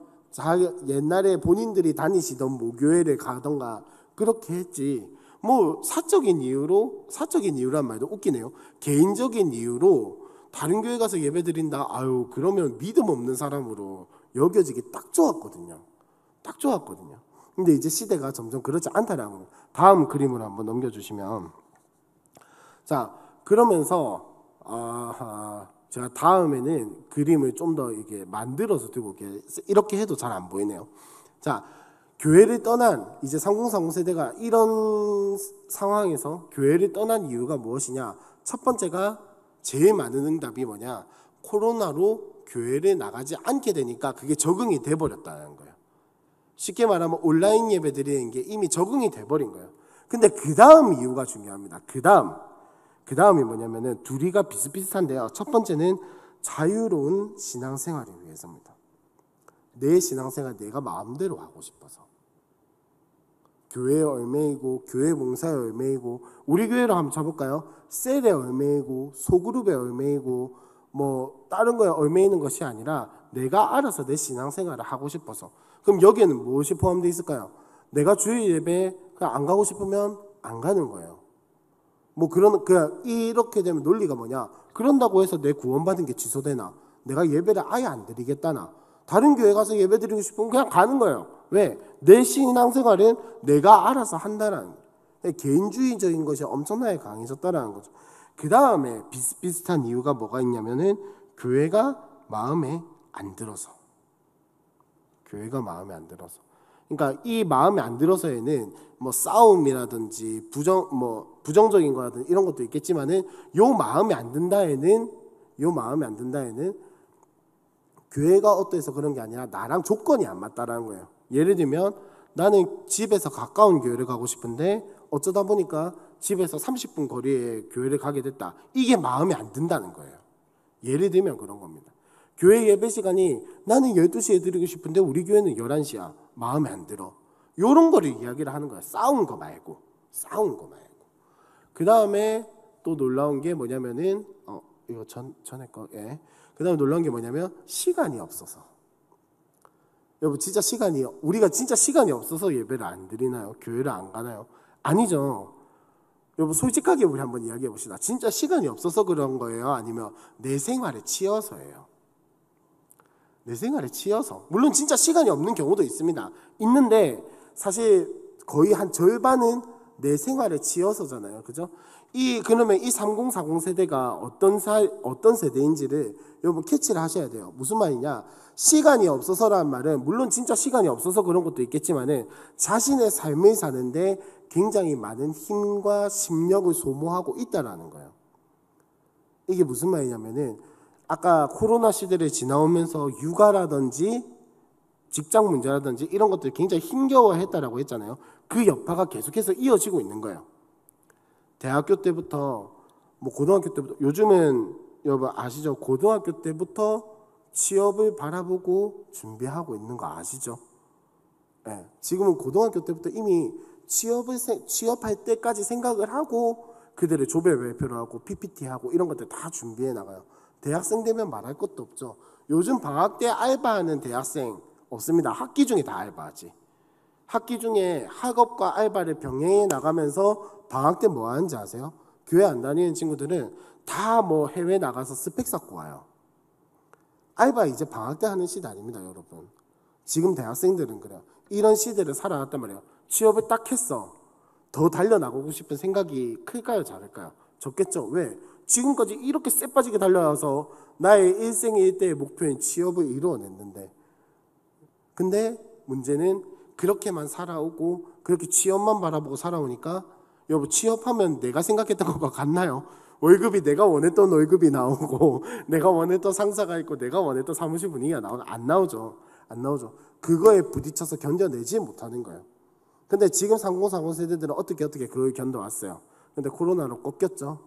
옛날에 본인들이 다니시던 모교회를 가던가 그렇게 했지, 뭐 사적인 이유란 말도 웃기네요. 개인적인 이유로 다른 교회 가서 예배 드린다, 아유 그러면 믿음 없는 사람으로 여겨지기 딱 좋았거든요. 근데 이제 시대가 점점 그렇지 않다라는 거예요. 다음 그림을 한번 넘겨주시면, 자 그러면서 제가 다음에는 그림을 좀 더 이렇게 만들어서 들고 올게요. 이렇게 해도 잘 안 보이네요. 자, 교회를 떠난 이제 3040 세대가 이런 상황에서 교회를 떠난 이유가 무엇이냐? 첫 번째가 제일 많은 응답이 뭐냐? 코로나로 교회를 나가지 않게 되니까 그게 적응이 돼버렸다는 거예요. 쉽게 말하면 온라인 예배 드리는 게 이미 적응이 돼버린 거예요. 근데 그 다음 이유가 중요합니다. 그 다음이 뭐냐면은 둘이가 비슷비슷한데요. 첫 번째는 자유로운 신앙생활을 위해서입니다. 내 신앙생활 내가 마음대로 하고 싶어서. 교회에 얽매이고 교회 봉사에 얽매이고, 우리 교회로 한번 쳐볼까요? 셀에 얽매이고 소그룹에 얽매이고 뭐 다른 거에 얽매이는 것이 아니라 내가 알아서 내 신앙생활을 하고 싶어서. 그럼 여기에는 무엇이 포함되어 있을까요? 내가 주일 예배 그냥 안 가고 싶으면 안 가는 거예요. 뭐 그냥 이렇게 되면 논리가 뭐냐? 그런다고 해서 내 구원받은 게 취소되나? 내가 예배를 아예 안 드리겠다나? 다른 교회 가서 예배 드리고 싶으면 그냥 가는 거예요. 왜? 내 신앙생활은 내가 알아서 한다라는 거예요. 개인주의적인 것이 엄청나게 강해졌다라는 거죠. 그 다음에 비슷비슷한 이유가 뭐가 있냐면은 교회가 마음에 안 들어서. 교회가 마음에 안 들어서. 그러니까 이 마음에 안 들어서에는 뭐 싸움이라든지 부정적인 거라든지 이런 것도 있겠지만은 요 마음에 안 든다에는 교회가 어때서 그런 게 아니라 나랑 조건이 안 맞다라는 거예요. 예를 들면 나는 집에서 가까운 교회를 가고 싶은데 어쩌다 보니까 집에서 30분 거리에 교회를 가게 됐다. 이게 마음에 안 든다는 거예요. 예를 들면 그런 겁니다. 교회 예배 시간이 나는 12시에 드리고 싶은데 우리 교회는 11시야. 마음에 안 들어. 요런 거를 이야기를 하는 거야. 싸운 거 말고. 그 다음에 또 놀라운 게 뭐냐면은 이거 전에 거. 예. 그 다음에 놀라운 게 뭐냐면 시간이 없어서. 여러분 우리가 진짜 시간이 없어서 예배를 안 드리나요? 교회를 안 가나요? 아니죠. 여러분 솔직하게 우리 한번 이야기해 봅시다. 진짜 시간이 없어서 그런 거예요? 아니면 내 생활에 치여서예요? 내 생활에 치여서. 물론 진짜 시간이 없는 경우도 있습니다. 있는데 사실 거의 한 절반은 내 생활에 치여서잖아요. 그죠? 그러면 이 3040 세대가 어떤 세대인지를 여러분 캐치를 하셔야 돼요. 무슨 말이냐? 시간이 없어서라는 말은 물론 진짜 시간이 없어서 그런 것도 있겠지만은 자신의 삶을 사는데 굉장히 많은 힘과 심력을 소모하고 있다라는 거예요. 이게 무슨 말이냐면은 아까 코로나 시대를 지나오면서 육아라든지 직장 문제라든지 이런 것들 굉장히 힘겨워했다라고 했잖아요. 그 여파가 계속해서 이어지고 있는 거예요. 대학교 때부터 뭐 고등학교 때부터 요즘은 여러분 아시죠? 고등학교 때부터 취업을 바라보고 준비하고 있는 거 아시죠? 네, 지금은 고등학교 때부터 이미 취업할 때까지 생각을 하고 그들의 조별 발표를 하고 PPT하고 이런 것들 다 준비해 나가요. 대학생 되면 말할 것도 없죠. 요즘 방학 때 알바하는 대학생 없습니다. 학기 중에 다 알바하지. 학기 중에 학업과 알바를 병행해 나가면서 방학 때 뭐 하는지 아세요? 교회 안 다니는 친구들은 다 뭐 해외 나가서 스펙 쌓고 와요. 알바 이제 방학 때 하는 시대 아닙니다, 여러분. 지금 대학생들은 그래요. 이런 시대를 살아왔단 말이에요. 취업을 딱 했어. 더 달려나가고 싶은 생각이 클까요, 작을까요? 적겠죠. 왜? 지금까지 이렇게 쎄빠지게 달려와서 나의 일생의 일대의 목표인 취업을 이루어냈는데, 근데 문제는 그렇게만 살아오고 그렇게 취업만 바라보고 살아오니까 여러분 취업하면 내가 생각했던 것과 같나요? 월급이 내가 원했던 월급이 나오고 내가 원했던 상사가 있고 내가 원했던 사무실 분위기가 나오고 안 나오죠. 그거에 부딪혀서 견뎌내지 못하는 거예요. 근데 지금 3040 세대들은 어떻게 그걸 견뎌왔어요. 근데 코로나로 꺾였죠.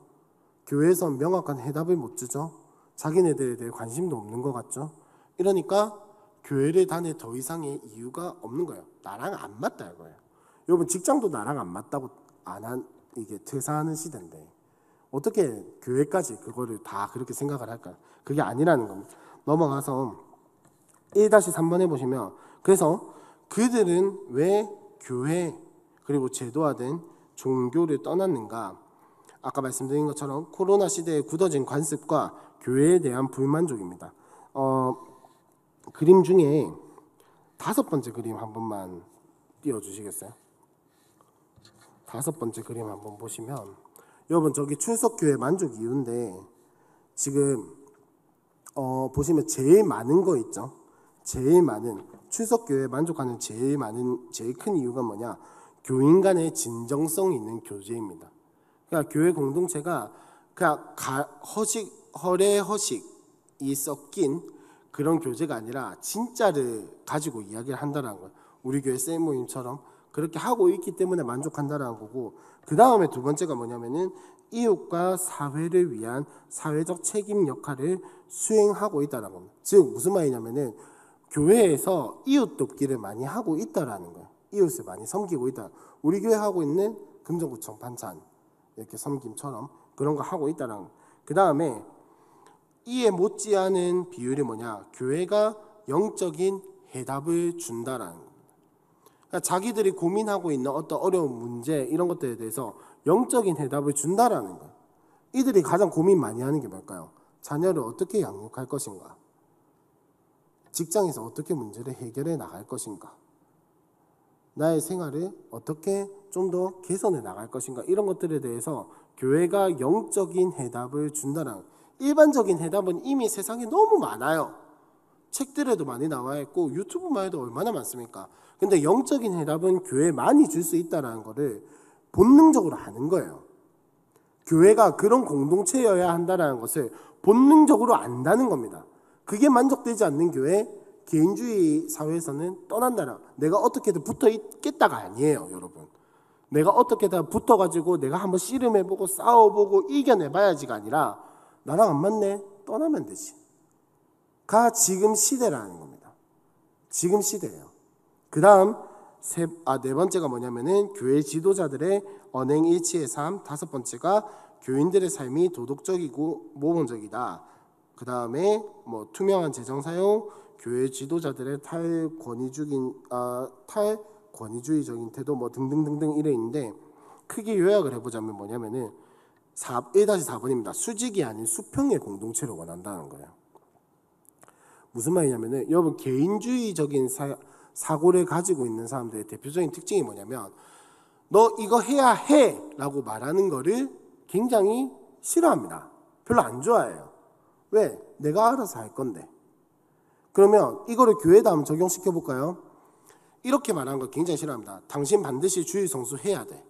교회에서 명확한 해답을 못 주죠. 자기네들에 대해 관심도 없는 것 같죠. 이러니까 교회를 다닐 더 이상의 이유가 없는 거예요. 나랑 안 맞다 이거예요. 여러분 직장도 나랑 안 맞다고 이게 퇴사하는 시대인데 어떻게 교회까지 그거를 다 그렇게 생각을 할까요? 그게 아니라는 겁니다. 넘어가서 1-3번 해보시면 그래서 그들은 왜 교회 그리고 제도화된 종교를 떠났는가? 아까 말씀드린 것처럼 코로나 시대에 굳어진 관습과 교회에 대한 불만족입니다. 그림 중에 5번째 그림 한 번만 띄워주시겠어요? 5번째 그림 한번 보시면 여러분 저기 출석교회 만족 이유인데 지금 보시면 제일 많은 거 있죠? 제일 많은 출석교회 만족하는 제일 큰 이유가 뭐냐? 교인 간의 진정성 있는 교제입니다. 그러니까 교회 공동체가 그냥 허례허식이 섞인 그런 교제가 아니라 진짜를 가지고 이야기를 한다는 거예요. 우리 교회 셀 모임처럼 그렇게 하고 있기 때문에 만족한다는 거고, 그 다음에 2번째가 뭐냐면은 이웃과 사회를 위한 사회적 책임 역할을 수행하고 있다는 겁니다. 즉 무슨 말이냐면은 교회에서 이웃 돕기를 많이 하고 있다라는 거예요. 이웃을 많이 섬기고 있다. 우리 교회 하고 있는 금정구청 반찬 이렇게 섬김처럼 그런 거 하고 있다는 거예요. 그 다음에 이에 못지않은 비율이 뭐냐? 교회가 영적인 해답을 준다라는 겁니다. 그러니까 자기들이 고민하고 있는 어떤 어려운 문제 이런 것들에 대해서 영적인 해답을 준다라는 거예요. 이들이 가장 고민 많이 하는 게 뭘까요? 자녀를 어떻게 양육할 것인가? 직장에서 어떻게 문제를 해결해 나갈 것인가? 나의 생활을 어떻게 좀 더 개선해 나갈 것인가? 이런 것들에 대해서 교회가 영적인 해답을 준다는, 일반적인 해답은 이미 세상에 너무 많아요. 책들에도 많이 나와 있고 유튜브만 해도 얼마나 많습니까? 근데 영적인 해답은 교회에 많이 줄 수 있다는 것을 본능적으로 아는 거예요. 교회가 그런 공동체여야 한다는 것을 본능적으로 안다는 겁니다. 그게 만족되지 않는 교회, 개인주의 사회에서는 떠난다라. 내가 어떻게든 붙어 있겠다가 아니에요, 여러분. 내가 어떻게든 붙어가지고 내가 한번 씨름해보고 싸워보고 이겨내봐야지가 아니라 나랑 안 맞네? 떠나면 되지. 가 지금 시대라는 겁니다. 지금 시대예요. 그 다음 네 번째가 뭐냐면은 교회 지도자들의 언행 일치의 삶. 다섯 번째가 교인들의 삶이 도덕적이고 모범적이다. 그 다음에 투명한 재정 사용, 교회 지도자들의 탈권위주의적인 태도 등등등등 이래 있는데, 크게 요약을 해보자면 뭐냐면은 1-4번입니다. 수직이 아닌 수평의 공동체를 원한다는 거예요. 무슨 말이냐면은 여러분, 개인주의적인 사고를 가지고 있는 사람들의 대표적인 특징이 뭐냐면, 너 이거 해야 해 라고 말하는 거를 굉장히 싫어합니다. 별로 안 좋아해요. 왜? 내가 알아서 할 건데. 그러면 이거를 교회에다 한번 적용시켜 볼까요? 이렇게 말하는 거 굉장히 싫어합니다. 당신 반드시 주일 성수해야 돼.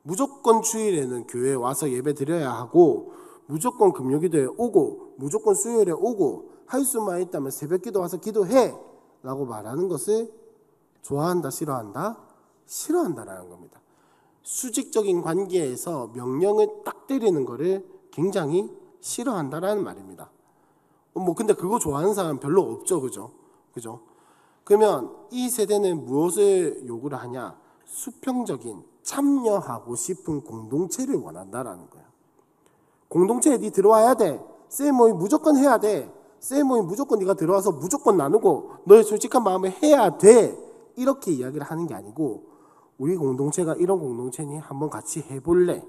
무조건 주일에는 교회에 와서 예배 드려야 하고, 무조건 금요기도에 오고, 무조건 수요일에 오고, 할 수만 있다면 새벽기도 와서 기도해 라고 말하는 것을 좋아한다, 싫어한다? 싫어한다라는 겁니다. 수직적인 관계에서 명령을 딱 때리는 것을 굉장히 싫어한다라는 말입니다. 근데 그거 좋아하는 사람 별로 없죠, 그죠? 그러면 이 세대는 무엇을 요구를 하냐? 수평적인, 참여하고 싶은 공동체를 원한다라는 거예요. 공동체에 네 들어와야 돼. 쌤 모임 무조건 해야 돼. 쌤 모임 무조건 네가 들어와서 무조건 나누고 너의 솔직한 마음을 해야 돼. 이렇게 이야기를 하는 게 아니고, 우리 공동체가 이런 공동체니 한번 같이 해볼래?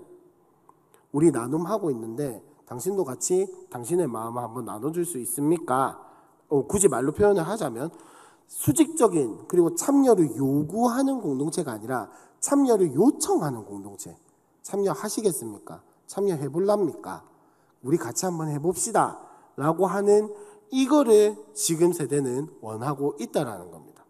우리 나눔하고 있는데 당신도 같이 당신의 마음을 한번 나눠줄 수 있습니까? 굳이 말로 표현을 하자면 수직적인, 그리고 참여를 요구하는 공동체가 아니라 참여를 요청하는 공동체. 참여하시겠습니까? 참여해볼랍니까? 우리 같이 한번 해봅시다 라고 하는, 이거를 지금 세대는 원하고 있다라는 겁니다.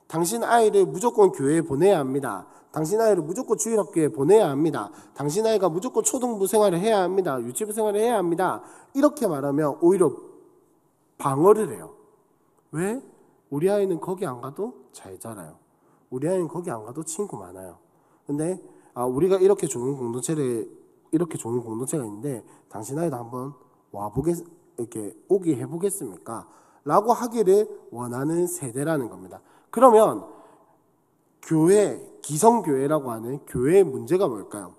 당신 아이를 무조건 교회에 보내야 합니다. 당신 아이를 무조건 주일학교에 보내야 합니다. 당신 아이가 무조건 초등부 생활을 해야 합니다. 유치부 생활을 해야 합니다. 이렇게 말하면 오히려 방어를 해요. 왜? 우리 아이는 거기 안 가도 잘 자라요. 우리 아이는 거기 안 가도 친구 많아요. 근데 우리가 이렇게 좋은 공동체가 있는데 당신 아이도 한번 이렇게 오게 해보겠습니까? 라고 하기를 원하는 세대라는 겁니다. 그러면 교회, 기성교회라고 하는 교회의 문제가 뭘까요?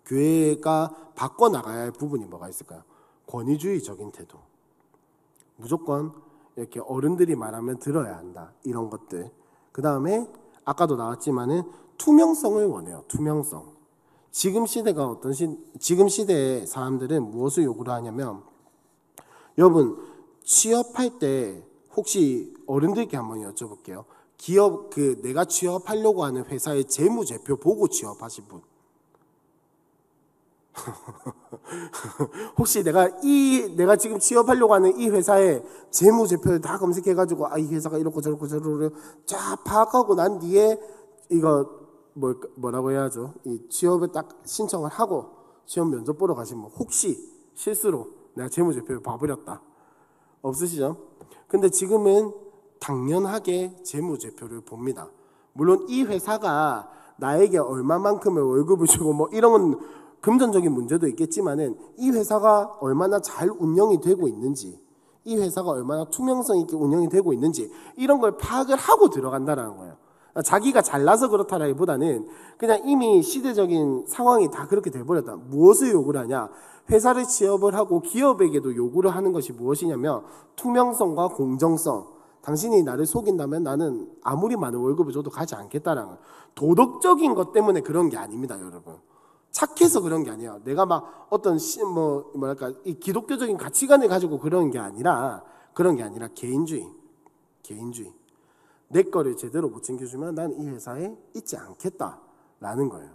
교회가 바꿔나가야 할 부분이 뭐가 있을까요? 권위주의적인 태도. 무조건 이렇게 어른들이 말하면 들어야 한다. 이런 것들. 그 다음에 아까도 나왔지만은 투명성을 원해요. 투명성. 지금 시대의 사람들은 무엇을 요구를 하냐면, 여러분 취업할 때 혹시 어른들께 한번 여쭤볼게요. 내가 취업하려고 하는 회사의 재무제표 보고 취업하신 분? 혹시 내가 지금 취업하려고 하는 이 회사의 재무제표를 다 검색해가지고 이 회사가 이렇고 저렇고 쫙 파악하고 난 뒤에 이거 뭐라고 해야죠? 이 취업을 딱 신청을 하고 취업 면접 보러 가시면 혹시 실수로 내가 재무제표를 봐버렸다. 없으시죠? 근데 지금은 당연하게 재무제표를 봅니다. 물론 이 회사가 나에게 얼마만큼의 월급을 주고 이런 건 금전적인 문제도 있겠지만은, 이 회사가 얼마나 잘 운영이 되고 있는지, 이 회사가 얼마나 투명성 있게 운영이 되고 있는지, 이런 걸 파악을 하고 들어간다는 거예요. 자기가 잘나서 그렇다라기보다는 그냥 이미 시대적인 상황이 다 그렇게 돼버렸다. 무엇을 요구를 하냐? 회사를 취업을 하고 기업에게도 요구를 하는 것이 무엇이냐면 투명성과 공정성. 당신이 나를 속인다면 나는 아무리 많은 월급을 줘도 가지 않겠다라는 거예요. 도덕적인 것 때문에 그런 게 아닙니다, 여러분. 착해서 그런 게 아니에요. 내가 막 어떤 이 기독교적인 가치관을 가지고 그런 게 아니라 개인주의. 내 거를 제대로 못 챙겨주면 난 이 회사에 있지 않겠다라는 거예요.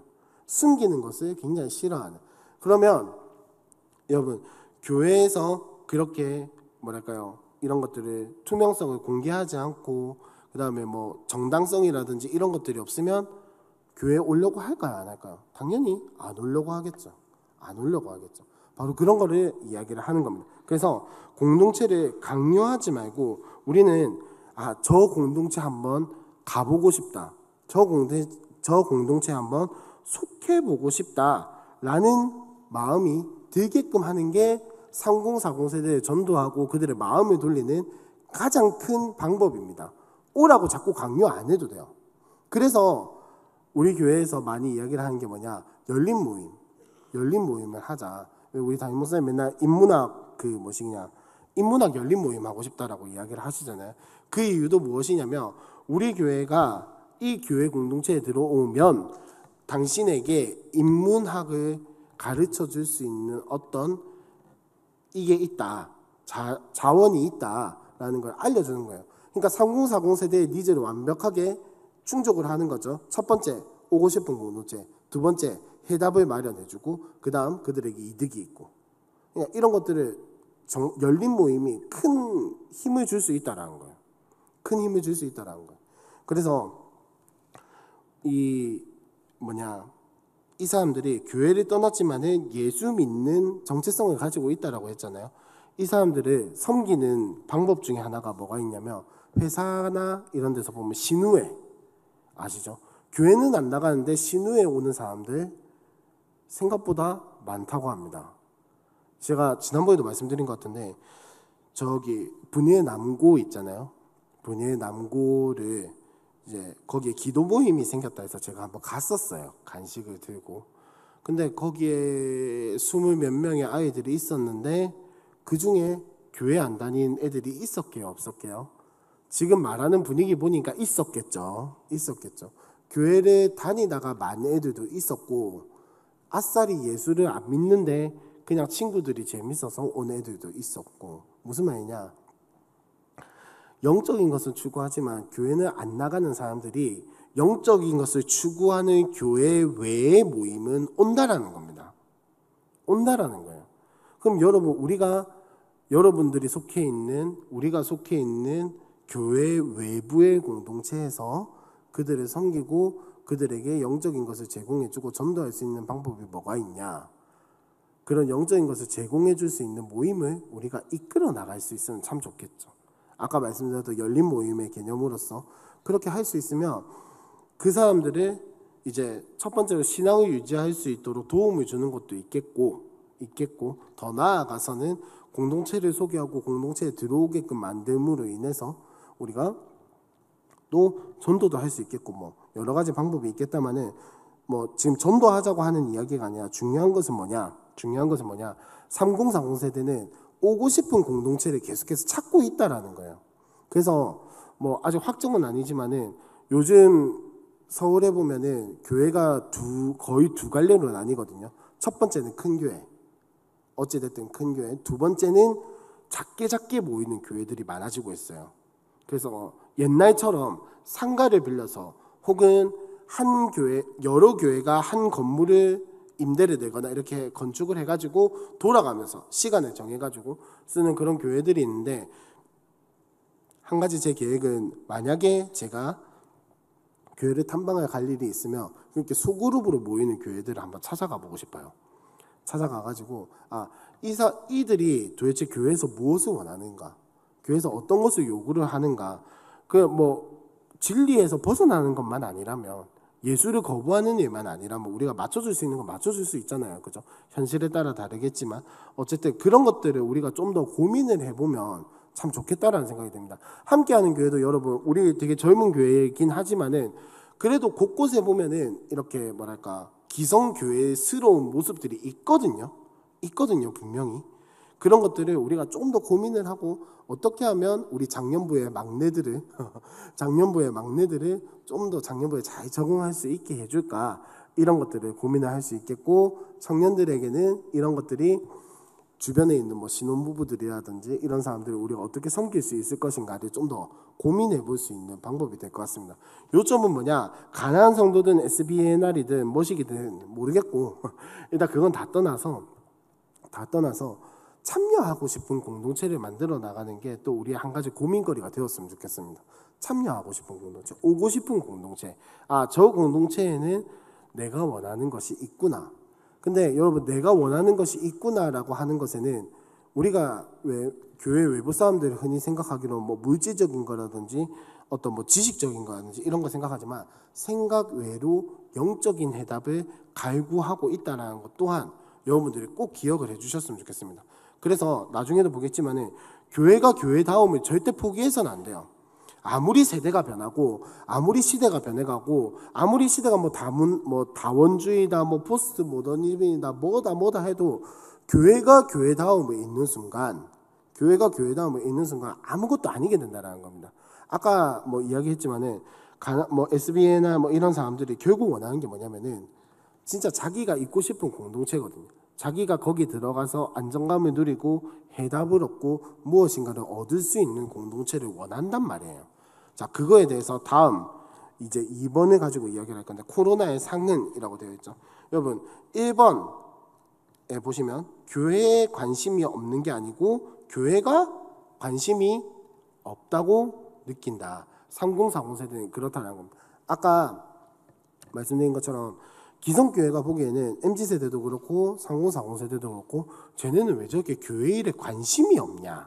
숨기는 것을 굉장히 싫어하는. 그러면 여러분, 교회에서 그렇게 이런 것들을 투명성을 공개하지 않고 그다음에 뭐 정당성이라든지 이런 것들이 없으면 교회에 오려고 할까요, 안 할까요? 당연히 안 오려고 하겠죠. 바로 그런 거를 이야기를 하는 겁니다. 그래서 공동체를 강요하지 말고 우리는 저 공동체 한번 가보고 싶다. 저 공동체 한번 속해보고 싶다라는 마음이 들게끔 하는 게 3040 세대를 전도하고 그들의 마음을 돌리는 가장 큰 방법입니다. 오라고 자꾸 강요 안 해도 돼요. 그래서 우리 교회에서 많이 이야기를 하는 게 뭐냐? 열린 모임을 하자. 우리 담임 목사님 맨날 인문학 인문학 열린 모임 하고 싶다라고 이야기를 하시잖아요. 그 이유도 무엇이냐면 우리 교회가 이 교회 공동체에 들어오면 당신에게 인문학을 가르쳐 줄 수 있는 어떤 이게 있다. 자원이 있다라는 걸 알려주는 거예요. 그러니까 3040 세대의 니즈를 완벽하게 충족을 하는 거죠. 첫 번째, 오고 싶은 공동체. 두 번째, 해답을 마련해주고 그 다음 그들에게 이득이 있고. 그러니까 이런 것들을 열린 모임이 큰 힘을 줄 수 있다라는 거예요. 그래서 이 사람들이 교회를 떠났지만은 예수 믿는 정체성을 가지고 있다라고 했잖아요. 이 사람들을 섬기는 방법 중에 하나가 뭐가 있냐면 회사나 이런 데서 보면 신우회 아시죠? 교회는 안 나가는데 신우회 오는 사람들 생각보다 많다고 합니다. 제가 지난번에도 말씀드린 것 같은데 저기 분이의 남고 있잖아요. 분이의 남고를 이제 거기에 기도 모임이 생겼다 해서 제가 한번 갔었어요. 간식을 들고. 근데 거기에 20 몇 명의 아이들이 있었는데 그 중에 교회 안 다닌 애들이 있었게요, 없었게요? 지금 말하는 분위기 보니까 있었겠죠. 교회를 다니다가 만 애들도 있었고 아싸리 예수를 안 믿는데 그냥 친구들이 재밌어서 온 애들도 있었고. 무슨 말이냐? 영적인 것을 추구하지만 교회는 안 나가는 사람들이 영적인 것을 추구하는 교회 외의 모임은 온다라는 겁니다. 온다라는 거예요. 그럼 여러분, 여러분들이 우리가 속해 있는 교회 외부의 공동체에서 그들을 섬기고 그들에게 영적인 것을 제공해주고 전도할 수 있는 방법이 뭐가 있냐? 그런 영적인 것을 제공해 줄 수 있는 모임을 우리가 이끌어 나갈 수 있으면 참 좋겠죠. 아까 말씀드렸던 열린 모임의 개념으로서 그렇게 할 수 있으면 그 사람들을 이제 첫 번째로 신앙을 유지할 수 있도록 도움을 주는 것도 있겠고 더 나아가서는 공동체를 소개하고 공동체에 들어오게끔 만듦으로 인해서 우리가 또 전도도 할 수 있겠고 뭐 여러 가지 방법이 있겠다마는 뭐 지금 전도하자고 하는 이야기가 아니라 중요한 것은 뭐냐? 3040 세대는 오고 싶은 공동체를 계속해서 찾고 있다라는 거예요. 그래서 뭐 아직 확정은 아니지만은 요즘 서울에 보면은 교회가 거의 두 갈래로 나뉘거든요. 첫 번째는 큰 교회, 어찌됐든 큰 교회. 두 번째는 작게 모이는 교회들이 많아지고 있어요. 그래서 옛날처럼 상가를 빌려서 혹은 한 교회, 여러 교회가 한 건물을 임대를 내거나 이렇게 건축을 해가지고 돌아가면서 시간을 정해가지고 쓰는 그런 교회들이 있는데, 한 가지 제 계획은 만약에 제가 교회를 탐방을 갈 일이 있으면 이렇게 소그룹으로 모이는 교회들을 한번 찾아가 보고 싶어요. 찾아가가지고 이들이 도대체 교회에서 무엇을 원하는가, 교회에서 어떤 것을 요구를 하는가, 진리에서 벗어나는 것만 아니라면, 예수를 거부하는 일만 아니라면 우리가 맞춰줄 수 있는 건 맞춰줄 수 있잖아요. 그죠? 현실에 따라 다르겠지만 어쨌든 그런 것들을 우리가 좀 더 고민을 해보면 참 좋겠다라는 생각이 듭니다. 함께하는 교회도 여러분, 우리 되게 젊은 교회이긴 하지만은 그래도 곳곳에 보면은 이렇게 기성교회스러운 모습들이 있거든요. 분명히. 그런 것들을 우리가 좀 더 고민을 하고 어떻게 하면 우리 장년부의 막내들을 좀 더 장년부에 잘 적응할 수 있게 해줄까, 이런 것들을 고민을 할 수 있겠고, 청년들에게는 이런 것들이 주변에 있는 뭐 신혼부부들이라든지 이런 사람들을 우리가 어떻게 섬길 수 있을 것인가를 좀 더 고민해 볼 수 있는 방법이 될 것 같습니다. 요점은 뭐냐, 가난한 성도든 SBNR이든 뭐시기든 모르겠고 일단 그건 다 떠나서 참여하고 싶은 공동체를 만들어 나가는 게 또 우리의 한 가지 고민거리가 되었으면 좋겠습니다. 참여하고 싶은 공동체, 오고 싶은 공동체. 저 공동체에는 내가 원하는 것이 있구나. 근데 여러분, 내가 원하는 것이 있구나라고 하는 것에는 우리가 왜 교회 외부 사람들이 흔히 생각하기로 뭐 물질적인 거라든지 어떤 뭐 지식적인 거라든지 이런 거 생각하지만 생각 외로 영적인 해답을 갈구하고 있다는 것 또한 여러분들이 꼭 기억을 해주셨으면 좋겠습니다. 그래서 나중에도 보겠지만은 교회가 교회다움을 절대 포기해서는 안 돼요. 아무리 세대가 변하고 아무리 시대가 변해가고 아무리 시대가 뭐 다원주의다 뭐 포스트 모더니즘이다 뭐다 해도 교회가 교회다움을 있는 순간 아무것도 아니게 된다는 겁니다. 아까 뭐 이야기했지만은 뭐 SBN이나 뭐 이런 사람들이 결국 원하는 게 뭐냐면은 진짜 자기가 있고 싶은 공동체거든요. 자기가 거기 들어가서 안정감을 누리고 해답을 얻고 무엇인가를 얻을 수 있는 공동체를 원한단 말이에요. 자, 그거에 대해서 다음 이제 2번을 가지고 이야기를 할 건데, 코로나의 상흔이라고 되어 있죠. 여러분, 1번에 보시면 교회에 관심이 없는 게 아니고 교회가 관심이 없다고 느낀다. 3040 세대는 그렇다는 겁니다. 아까 말씀드린 것처럼 기성교회가 보기에는 MZ세대도 그렇고 3040 세대도 그렇고 쟤네는 왜 저렇게 교회 일에 관심이 없냐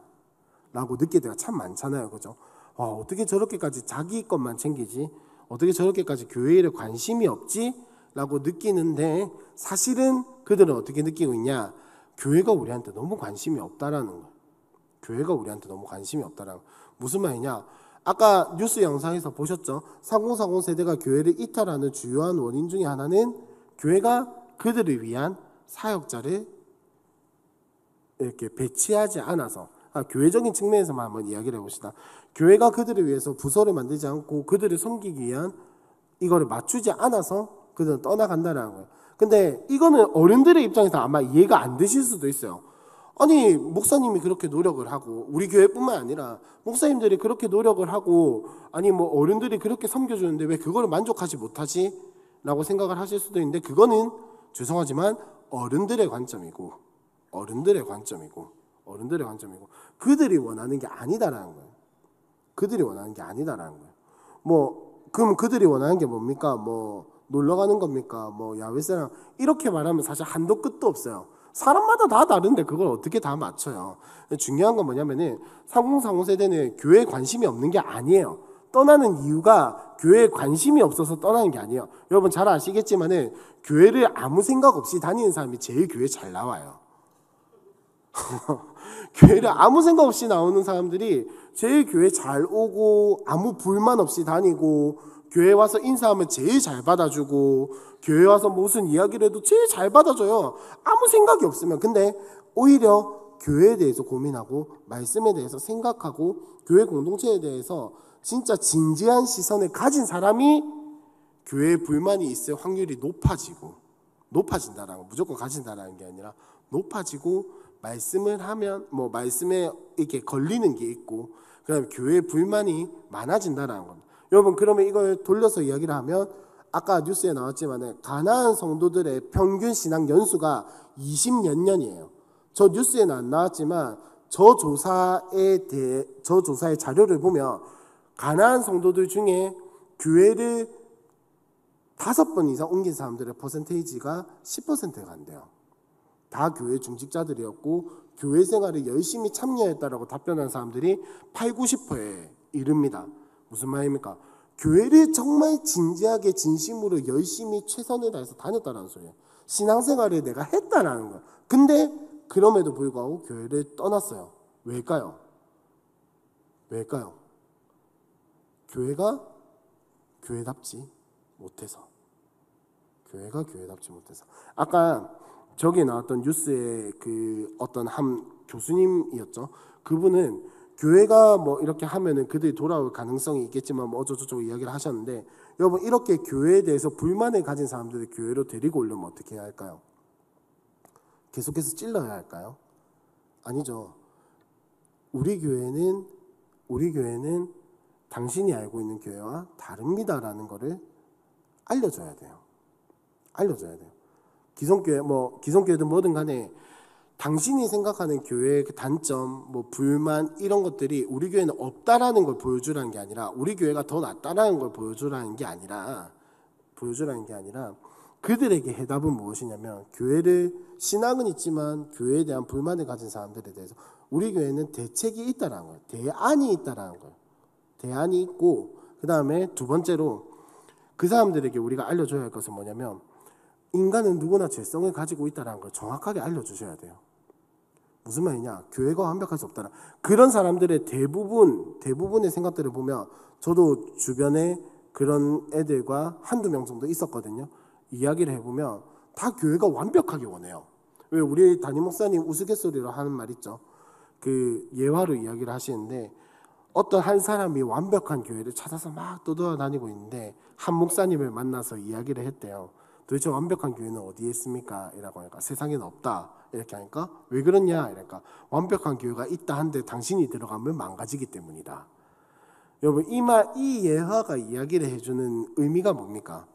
라고 느낄 때가 참 많잖아요. 그죠? 어떻게 저렇게까지 자기 것만 챙기지? 어떻게 저렇게까지 교회 일에 관심이 없지? 라고 느끼는데, 사실은 그들은 어떻게 느끼고 있냐? 교회가 우리한테 너무 관심이 없다라는 거예요. 교회가 우리한테 너무 관심이 없다라는 거예요. 무슨 말이냐? 아까 뉴스 영상에서 보셨죠? 3040 세대가 교회를 이탈하는 주요한 원인 중에 하나는 교회가 그들을 위한 사역자를 이렇게 배치하지 않아서, 교회적인 측면에서만 한번 이야기를 해봅시다. 교회가 그들을 위해서 부서를 만들지 않고 그들을 섬기기 위한 이거를 맞추지 않아서 그들은 떠나간다는 거예요. 근데 이거는 어른들의 입장에서 아마 이해가 안 되실 수도 있어요. 아니, 목사님이 그렇게 노력을 하고, 우리 교회뿐만 아니라 목사님들이 그렇게 노력을 하고, 아니 뭐 어른들이 그렇게 섬겨주는데 왜 그걸 만족하지 못하지? 라고 생각을 하실 수도 있는데, 그거는 죄송하지만 어른들의 관점이고 그들이 원하는 게 아니다라는 거예요. 뭐 그럼 그들이 원하는 게 뭡니까? 뭐 놀러 가는 겁니까? 뭐 야외사랑, 이렇게 말하면 사실 한도 끝도 없어요. 사람마다 다 다른데 그걸 어떻게 다 맞춰요? 중요한 건 뭐냐면은 3040 세대는 교회에 관심이 없는 게 아니에요. 떠나는 이유가 교회에 관심이 없어서 떠나는 게 아니에요. 여러분 잘 아시겠지만은 교회를 아무 생각 없이 다니는 사람이 제일 교회 잘 나와요. 교회를 아무 생각 없이 나오는 사람들이 제일 교회 잘 오고, 아무 불만 없이 다니고, 교회 와서 인사하면 제일 잘 받아주고, 교회 와서 무슨 이야기를 해도 제일 잘 받아줘요. 아무 생각이 없으면. 근데 오히려 교회에 대해서 고민하고 말씀에 대해서 생각하고 교회 공동체에 대해서 진짜 진지한 시선을 가진 사람이 교회에 불만이 있을 확률이 높아진다라는 거, 무조건 가진다라는 게 아니라 높아지고, 말씀을 하면 뭐 말씀에 이렇게 걸리는 게 있고, 그다음에 교회에 불만이 많아진다라는 겁니다. 여러분, 그러면 이걸 돌려서 이야기를 하면 아까 뉴스에 나왔지만 가나안 성도들의 평균 신앙 연수가 20몇 년이에요. 저 뉴스에는 안 나왔지만 저 조사의 자료를 보면 가나안 성도들 중에 교회를 5번 이상 옮긴 사람들의 퍼센테이지가 10%가 안 돼요. 다 교회 중직자들이었고 교회 생활에 열심히 참여했다라고 답변한 사람들이 80~90%에 이릅니다. 무슨 말입니까? 교회를 정말 진지하게 진심으로 열심히 최선을 다해서 다녔다는 소리예요. 신앙생활을 내가 했다라는 거예요. 근데 그럼에도 불구하고 교회를 떠났어요. 왜일까요? 교회가 교회답지 못해서. 아까 저기에 나왔던 뉴스에 그 어떤 한 교수님이었죠. 그분은 교회가 뭐 이렇게 하면은 그들이 돌아올 가능성이 있겠지만 뭐 어쩌고저쩌고 이야기를 하셨는데, 여러분 이렇게 교회에 대해서 불만을 가진 사람들을 교회로 데리고 오려면 어떻게 해야 할까요? 계속해서 찔러야 할까요? 아니죠. 우리 교회는 당신이 알고 있는 교회와 다릅니다라는 거를 알려줘야 돼요. 기성교회든 뭐든 간에 당신이 생각하는 교회의 그 단점, 뭐 불만 이런 것들이 우리 교회는 없다라는 걸 보여주라는 게 아니라, 우리 교회가 더 낫다라는 걸 보여주라는 게 아니라 그들에게 해답은 무엇이냐면, 신앙은 있지만 교회에 대한 불만을 가진 사람들에 대해서 우리 교회는 대책이 있다라는 거예요. 대안이 있다라는 거예요. 대안이 있고, 그 다음에 두 번째로 그 사람들에게 우리가 알려줘야 할 것은 뭐냐면, 인간은 누구나 죄성을 가지고 있다는 걸 정확하게 알려주셔야 돼요. 무슨 말이냐? 교회가 완벽할 수 없다라. 그런 사람들의 대부분의 생각들을 보면, 저도 주변에 그런 애들과 한두 명 정도 있었거든요. 이야기를 해보면 다 교회가 완벽하게 원해요. 왜 우리 담임 목사님 우스갯소리로 하는 말 있죠. 그 예화로 이야기를 하시는데, 어떤 한 사람이 완벽한 교회를 찾아서 막 떠돌아다니고 있는데 한 목사님을 만나서 이야기를 했대요. 도대체 완벽한 교회는 어디에 있습니까? 이라고 하니까 세상에는 없다. 이렇게 하니까 왜 그러냐? 이러니까 완벽한 교회가 있다 한데 당신이 들어가면 망가지기 때문이다. 여러분 이 예화가 이야기를 해주는 의미가 뭡니까?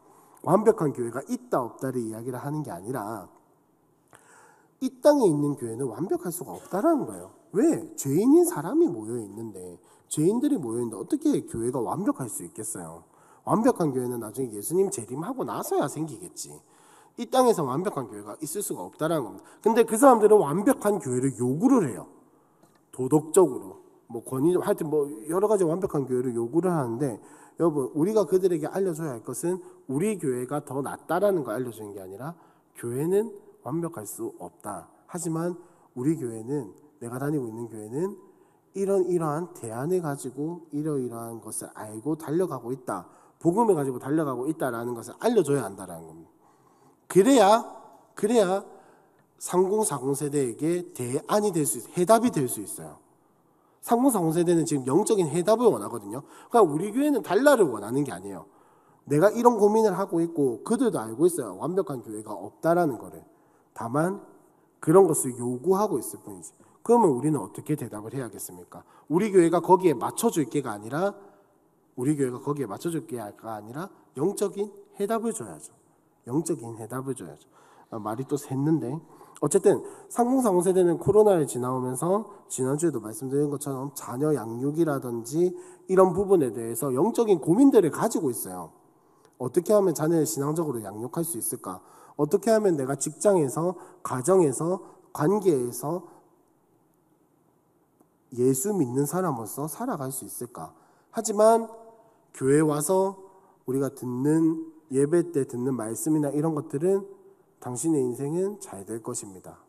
완벽한 교회가 있다 없다를 이야기를 하는 게 아니라 이 땅에 있는 교회는 완벽할 수가 없다라는 거예요. 왜? 죄인인 사람이 죄인들이 모여있는데 어떻게 교회가 완벽할 수 있겠어요? 완벽한 교회는 나중에 예수님 재림하고 나서야 생기겠지. 이 땅에서 완벽한 교회가 있을 수가 없다라는 겁니다. 근데 그 사람들은 완벽한 교회를 요구를 해요. 도덕적으로 하여튼 여러 가지 완벽한 교회를 요구를 하는데, 여러분 우리가 그들에게 알려줘야 할 것은 우리 교회가 더 낫다라는 걸 알려주는 게 아니라, 교회는 완벽할 수 없다. 하지만 우리 교회는, 내가 다니고 있는 교회는 이러한 대안을 가지고 이러이러한 것을 알고 달려가고 있다. 복음을 가지고 달려가고 있다라는 것을 알려줘야 한다라는 겁니다. 그래야 3040 세대에게 대안이 될 수 있어요. 해답이 될 수 있어요. 3040 세대는 지금 영적인 해답을 원하거든요. 그러니까 우리 교회는 달라를 원하는 게 아니에요. 내가 이런 고민을 하고 있고 그들도 알고 있어요. 완벽한 교회가 없다라는 거를. 다만 그런 것을 요구하고 있을 뿐이지. 그러면 우리는 어떻게 대답을 해야겠습니까? 우리 교회가 거기에 맞춰줄 게가 아니라 영적인 해답을 줘야죠. 말이 또 샜는데, 어쨌든 3040 세대는 코로나를 지나오면서 지난주에도 말씀드린 것처럼 자녀 양육이라든지 이런 부분에 대해서 영적인 고민들을 가지고 있어요. 어떻게 하면 자녀를 신앙적으로 양육할 수 있을까? 어떻게 하면 내가 직장에서, 가정에서, 관계에서 예수 믿는 사람으로서 살아갈 수 있을까? 하지만 교회 와서 우리가 예배 때 듣는 말씀이나 이런 것들은 당신의 인생은 잘 될 것입니다.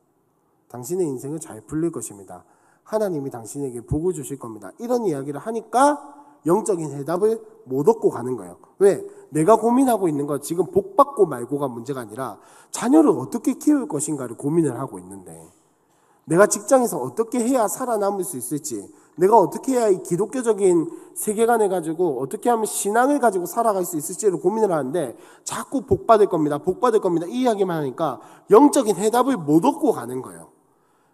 당신의 인생은 잘 풀릴 것입니다. 하나님이 당신에게 복을 주실 겁니다. 이런 이야기를 하니까 영적인 해답을 못 얻고 가는 거예요. 왜? 내가 고민하고 있는 건 지금 복 받고 말고가 문제가 아니라 자녀를 어떻게 키울 것인가를 고민을 하고 있는데, 내가 직장에서 어떻게 해야 살아남을 수 있을지, 내가 어떻게 해야 이 기독교적인 세계관을 가지고 어떻게 하면 신앙을 가지고 살아갈 수 있을지를 고민을 하는데, 자꾸 복 받을 겁니다 이 이야기만 하니까 영적인 해답을 못 얻고 가는 거예요.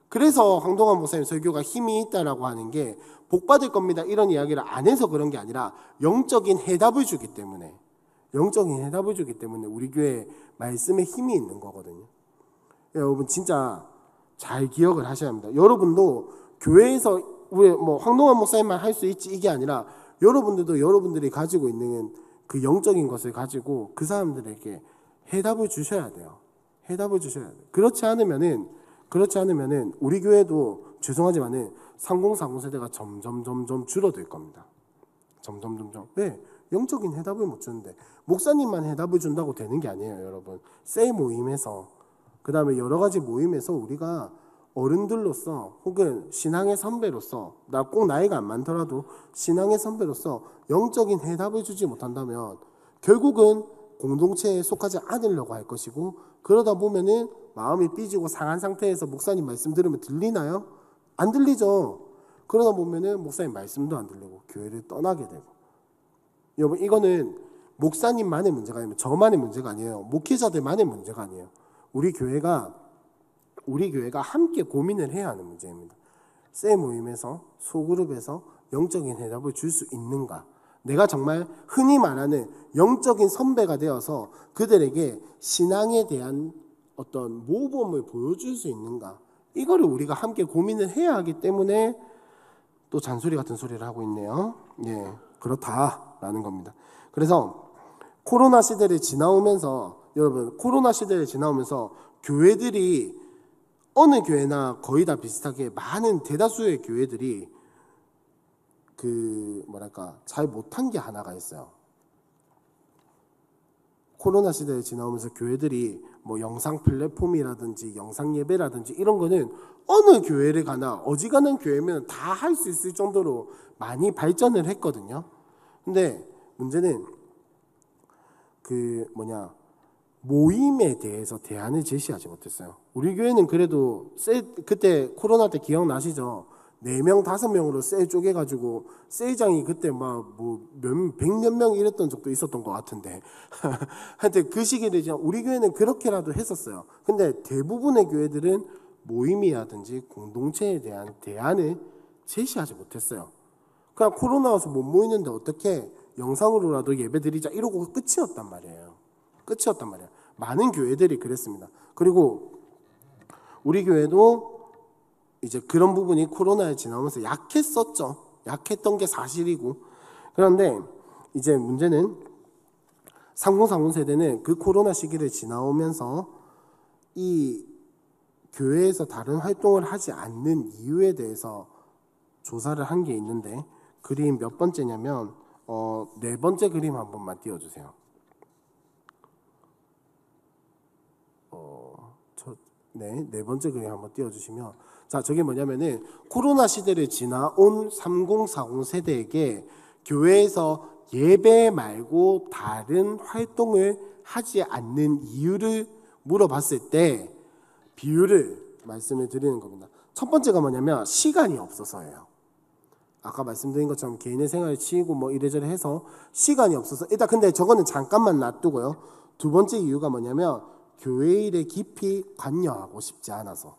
그래서 황동환 목사님 설교가 힘이 있다라고 하는 게, 복 받을 겁니다 이런 이야기를 안 해서 그런 게 아니라 영적인 해답을 주기 때문에 우리 교회 말씀에 힘이 있는 거거든요. 여러분 진짜 잘 기억을 하셔야 합니다. 여러분도 교회에서 황동환 목사님만 할 수 있지 이게 아니라, 여러분들도 여러분들이 가지고 있는 그 영적인 것을 가지고 그 사람들에게 해답을 주셔야 돼요. 그렇지 않으면은 우리 교회도 죄송하지만은 3040 세대가 점점 줄어들 겁니다. 왜? 영적인 해답을 못 주는데, 목사님만 해답을 준다고 되는 게 아니에요, 여러분. 세 모임에서, 그 다음에 여러 가지 모임에서 우리가 어른들로서 혹은 신앙의 선배로서, 꼭 나이가 안 많더라도 신앙의 선배로서 영적인 해답을 주지 못한다면 결국은 공동체에 속하지 않으려고 할 것이고 그러다 보면은 마음이 삐지고 상한 상태에서 목사님 말씀 들으면 들리나요? 안 들리죠. 그러다 보면은 목사님 말씀도 안 들리고 교회를 떠나게 되고. 여러분, 이거는 목사님만의 문제가 아니면 저만의 문제가 아니에요. 목회자들만의 문제가 아니에요. 우리 교회가 함께 고민을 해야 하는 문제입니다. 새 모임에서, 소그룹에서 영적인 해답을 줄 수 있는가? 내가 정말 흔히 말하는 영적인 선배가 되어서 그들에게 신앙에 대한 어떤 모범을 보여줄 수 있는가? 이거를 우리가 함께 고민을 해야 하기 때문에 또 잔소리 같은 소리를 하고 있네요. 예, 그렇다라는 겁니다. 그래서 코로나 시대를 지나오면서, 여러분, 코로나 시대를 지나오면서 교회들이 어느 교회나 거의 다 비슷하게 많은 대다수의 교회들이 잘 못한 게 하나가 있어요. 코로나 시대에 지나오면서 교회들이 뭐 영상 플랫폼이라든지 영상 예배라든지 이런 거는 어느 교회를 가나 어지간한 교회면 다 할 수 있을 정도로 많이 발전을 했거든요. 근데 문제는 모임에 대해서 대안을 제시하지 못했어요. 우리 교회는 그래도 그때 코로나 때 기억나시죠? 4명, 5명으로 셀 쪼개가지고 셀장이 그때 백몇 명 이랬던 적도 있었던 것 같은데 하여튼 그 시기를 우리 교회는 그렇게라도 했었어요. 근데 대부분의 교회들은 모임이라든지 공동체에 대한 대안을 제시하지 못했어요. 그냥 코로나 와서 못 모이는데 어떻게 영상으로라도 예배드리자 이러고 끝이었단 말이에요. 많은 교회들이 그랬습니다. 그리고 우리 교회도 이제 그런 부분이 코로나에 지나오면서 약했었죠. 약했던 게 사실이고. 그런데 이제 문제는 3040 세대는 그 코로나 시기를 지나오면서 이 교회에서 다른 활동을 하지 않는 이유에 대해서 조사를 한 게 있는데, 그림 몇 번째냐면 4번째 그림 한 번만 띄워주세요. 네 번째 그림 한번 띄워주시면, 자, 저게 뭐냐면은 코로나 시대를 지나온 3040 세대에게 교회에서 예배 말고 다른 활동을 하지 않는 이유를 물어봤을 때 비율을 말씀을 드리는 겁니다. 첫 번째가 뭐냐면 시간이 없어서예요. 아까 말씀드린 것처럼 개인의 생활에 치이고 뭐 이래저래 해서 시간이 없어서, 일단 근데 저거는 잠깐만 놔두고요. 두 번째 이유가 뭐냐면 교회 일에 깊이 관여하고 싶지 않아서.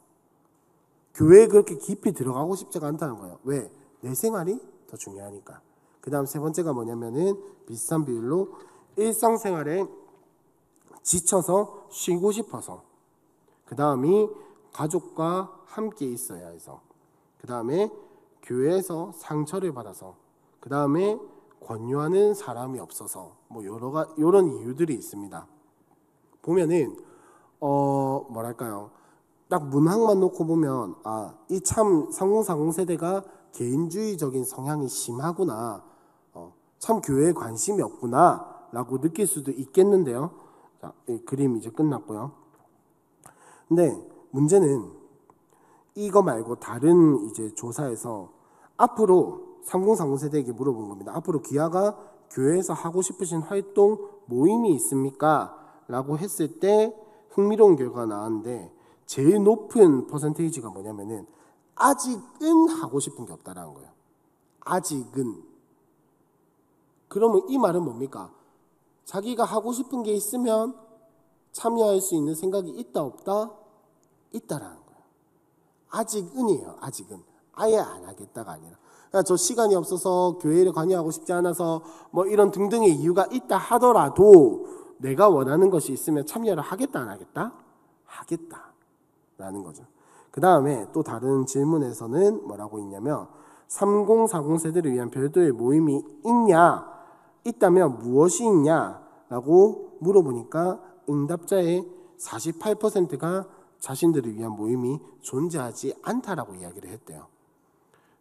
교회에 그렇게 깊이 들어가고 싶지가 않다는 거예요. 왜? 내 생활이 더 중요하니까. 그 다음 세 번째가 뭐냐면은 비슷한 비율로 일상생활에 지쳐서 쉬고 싶어서. 그 다음이 가족과 함께 있어야 해서. 그 다음에 교회에서 상처를 받아서. 그 다음에 권유하는 사람이 없어서. 뭐 이런 이유들이 있습니다. 보면은 딱 문항만 놓고 보면 이 참 3040 세대가 개인주의적인 성향이 심하구나, 참 교회에 관심이 없구나 라고 느낄 수도 있겠는데요. 자, 이 그림 이제 끝났고요. 근데 문제는 이거 말고 다른 이제 조사에서 앞으로 3040 세대에게 물어본 겁니다. 앞으로 귀하가 교회에서 하고 싶으신 활동, 모임이 있습니까? 라고 했을 때 흥미로운 결과가 나왔는데, 제일 높은 퍼센테이지가 뭐냐면은 아직은 하고 싶은 게 없다라는 거예요. 아직은. 그러면 이 말은 뭡니까? 자기가 하고 싶은 게 있으면 참여할 수 있는 생각이 있다 없다? 있다라는 거예요. 아직은이에요. 아직은. 아예 안 하겠다가 아니라. 그러니까 저 시간이 없어서 교회를 관여하고 싶지 않아서 뭐 이런 등등의 이유가 있다 하더라도 내가 원하는 것이 있으면 참여를 하겠다 안 하겠다? 하겠다 라는 거죠. 그 다음에 또 다른 질문에서는 뭐라고 있냐면 3040 세대를 위한 별도의 모임이 있냐? 있다면 무엇이 있냐? 라고 물어보니까 응답자의 48%가 자신들을 위한 모임이 존재하지 않다라고 이야기를 했대요.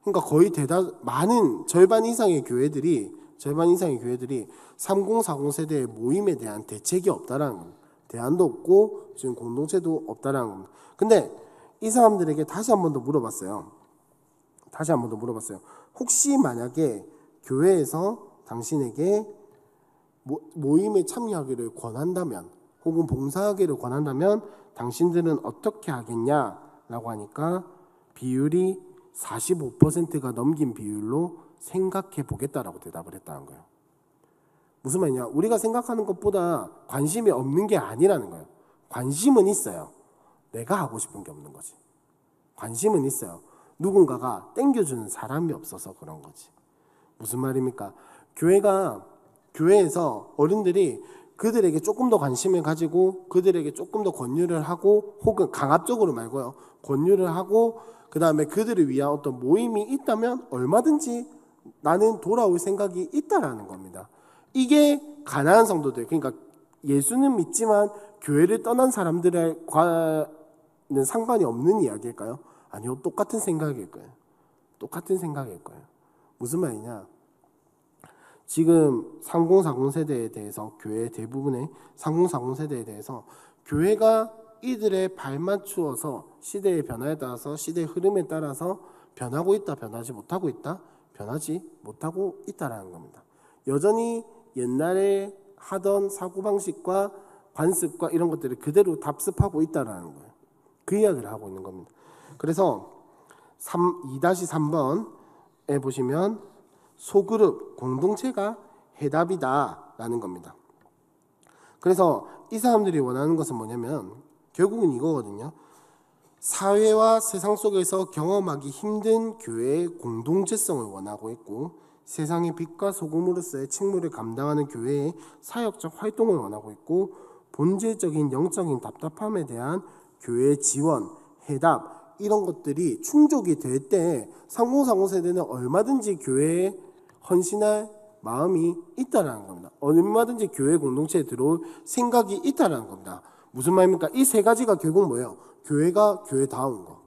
그러니까 거의 많은 절반 이상의 교회들이 3040 세대의 모임에 대한 대책이 없다라는 겁니다. 대안도 없고 지금 공동체도 없다라는 겁니다. 근데 이 사람들에게 다시 한 번 더 물어봤어요. 혹시 만약에 교회에서 당신에게 모임에 참여하기를 권한다면 혹은 봉사하기를 권한다면 당신들은 어떻게 하겠냐라고 하니까 비율이 45%가 넘긴 비율로 생각해 보겠다라고 대답을 했다는 거예요. 무슨 말이냐? 우리가 생각하는 것보다 관심이 없는 게 아니라는 거예요. 관심은 있어요. 내가 하고 싶은 게 없는 거지. 관심은 있어요. 누군가가 땡겨주는 사람이 없어서 그런 거지. 무슨 말입니까? 교회에서 어른들이 그들에게 조금 더 관심을 가지고 그들에게 조금 더 권유를 하고 혹은 강압적으로 말고요. 권유를 하고 그 다음에 그들을 위한 어떤 모임이 있다면 얼마든지 나는 돌아올 생각이 있다라는 겁니다. 이게 가난한 성도들, 그러니까 예수는 믿지만 교회를 떠난 사람들과는 상관이 없는 이야기일까요? 아니요, 똑같은 생각일 거예요. 똑같은 생각일 거예요. 무슨 말이냐? 지금 3040 세대에 대해서 교회 대부분의 3040 세대에 대해서 교회가 이들의 발맞추어서 시대의 변화에 따라서 시대의 흐름에 따라서 변하고 있다, 변하지 못하고 있다, 변하지 못하고 있다라는 겁니다. 여전히 옛날에 하던 사고방식과 관습과 이런 것들을 그대로 답습하고 있다라는 거예요. 그 이야기를 하고 있는 겁니다. 그래서 2-3번에 보시면 소그룹, 공동체가 해답이다라는 겁니다. 그래서 이 사람들이 원하는 것은 뭐냐면 결국은 이거거든요. 사회와 세상 속에서 경험하기 힘든 교회의 공동체성을 원하고 있고 세상의 빛과 소금으로서의 직무를 감당하는 교회의 사역적 활동을 원하고 있고 본질적인 영적인 답답함에 대한 교회의 지원, 해답 이런 것들이 충족이 될 때 3040 세대는 얼마든지 교회에 헌신할 마음이 있다라는 겁니다. 얼마든지 교회 공동체에 들어올 생각이 있다라는 겁니다. 무슨 말입니까? 이 세 가지가 결국 뭐예요? 교회가 교회다운 거.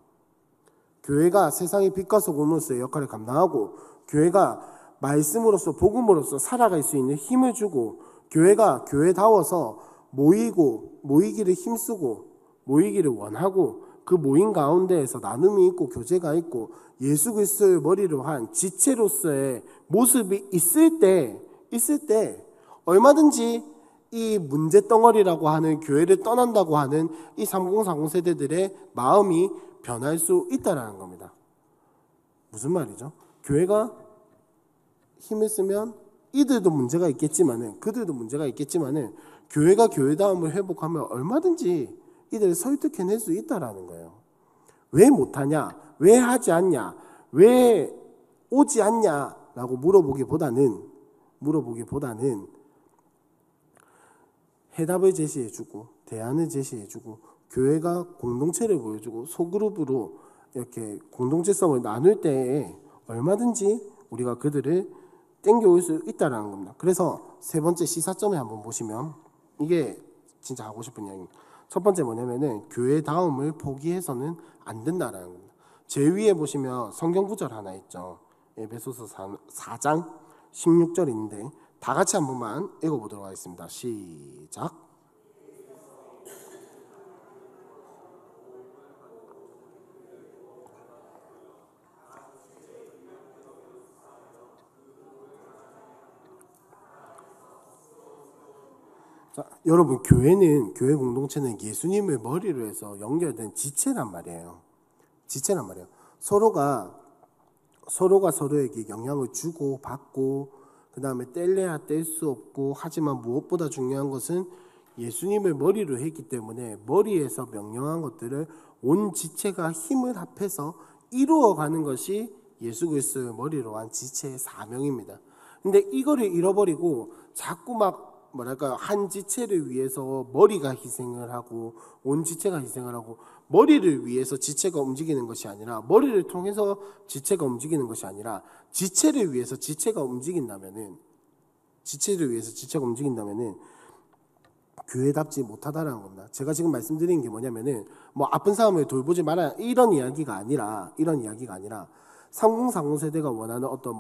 교회가 세상의 빛과 소금으로서의 역할을 감당하고 교회가 말씀으로서 복음으로서 살아갈 수 있는 힘을 주고 교회가 교회다워서 모이기를 힘쓰고 모이기를 원하고 그 모임 가운데에서 나눔이 있고 교제가 있고 예수 그리스도의 머리로 한 지체로서의 모습이 있을 때 얼마든지 이 문제덩어리라고 하는 교회를 떠난다고 하는 이 3040 세대들의 마음이 변할 수 있다는 겁니다. 무슨 말이죠? 교회가 힘을 쓰면 이들도 문제가 있겠지만은 그들도 문제가 있겠지만은 교회가 교회다움을 회복하면 얼마든지 이들을 설득해낼 수 있다라는 거예요. 왜 못하냐? 왜 하지 않냐? 왜 오지 않냐라고 물어보기보다는 해답을 제시해주고 대안을 제시해주고 교회가 공동체를 보여주고 소그룹으로 이렇게 공동체성을 나눌 때에 얼마든지 우리가 그들을 땡겨올 수 있다는 겁니다. 그래서 세 번째 시사점에 한번 보시면 이게 진짜 하고 싶은 이야기입니다. 첫 번째 뭐냐면은 교회다움을 포기해서는 안 된다라는 겁니다. 제일 위에 보시면 성경 구절 하나 있죠. 에베소서 4장 16절인데 다 같이 한 번만 읽어보도록 하겠습니다. 시작. 자, 여러분 교회 공동체는 예수님을 머리로 해서 연결된 지체란 말이에요. 서로가 서로에게 영향을 주고 받고 그 다음에 뗄래야 뗄 수 없고 하지만 무엇보다 중요한 것은 예수님을 머리로 했기 때문에 머리에서 명령한 것들을 온 지체가 힘을 합해서 이루어가는 것이 예수 그리스도의 머리로 한 지체의 사명입니다. 근데 이거를 잃어버리고 자꾸 한 지체를 위해서 머리가 희생을 하고 온 지체가 희생을 하고 머리를 위해서 지체가 움직이는 것이 아니라 머리를 통해서 지체가 움직이는 것이 아니라 지체를 위해서 지체가 움직인다면은 교회답지 못하다라는 겁니다. 제가 지금 말씀드리는 게 뭐냐면은 아픈 사람을 돌보지 마라 이런 이야기가 아니라 3040 세대가 원하는 어떤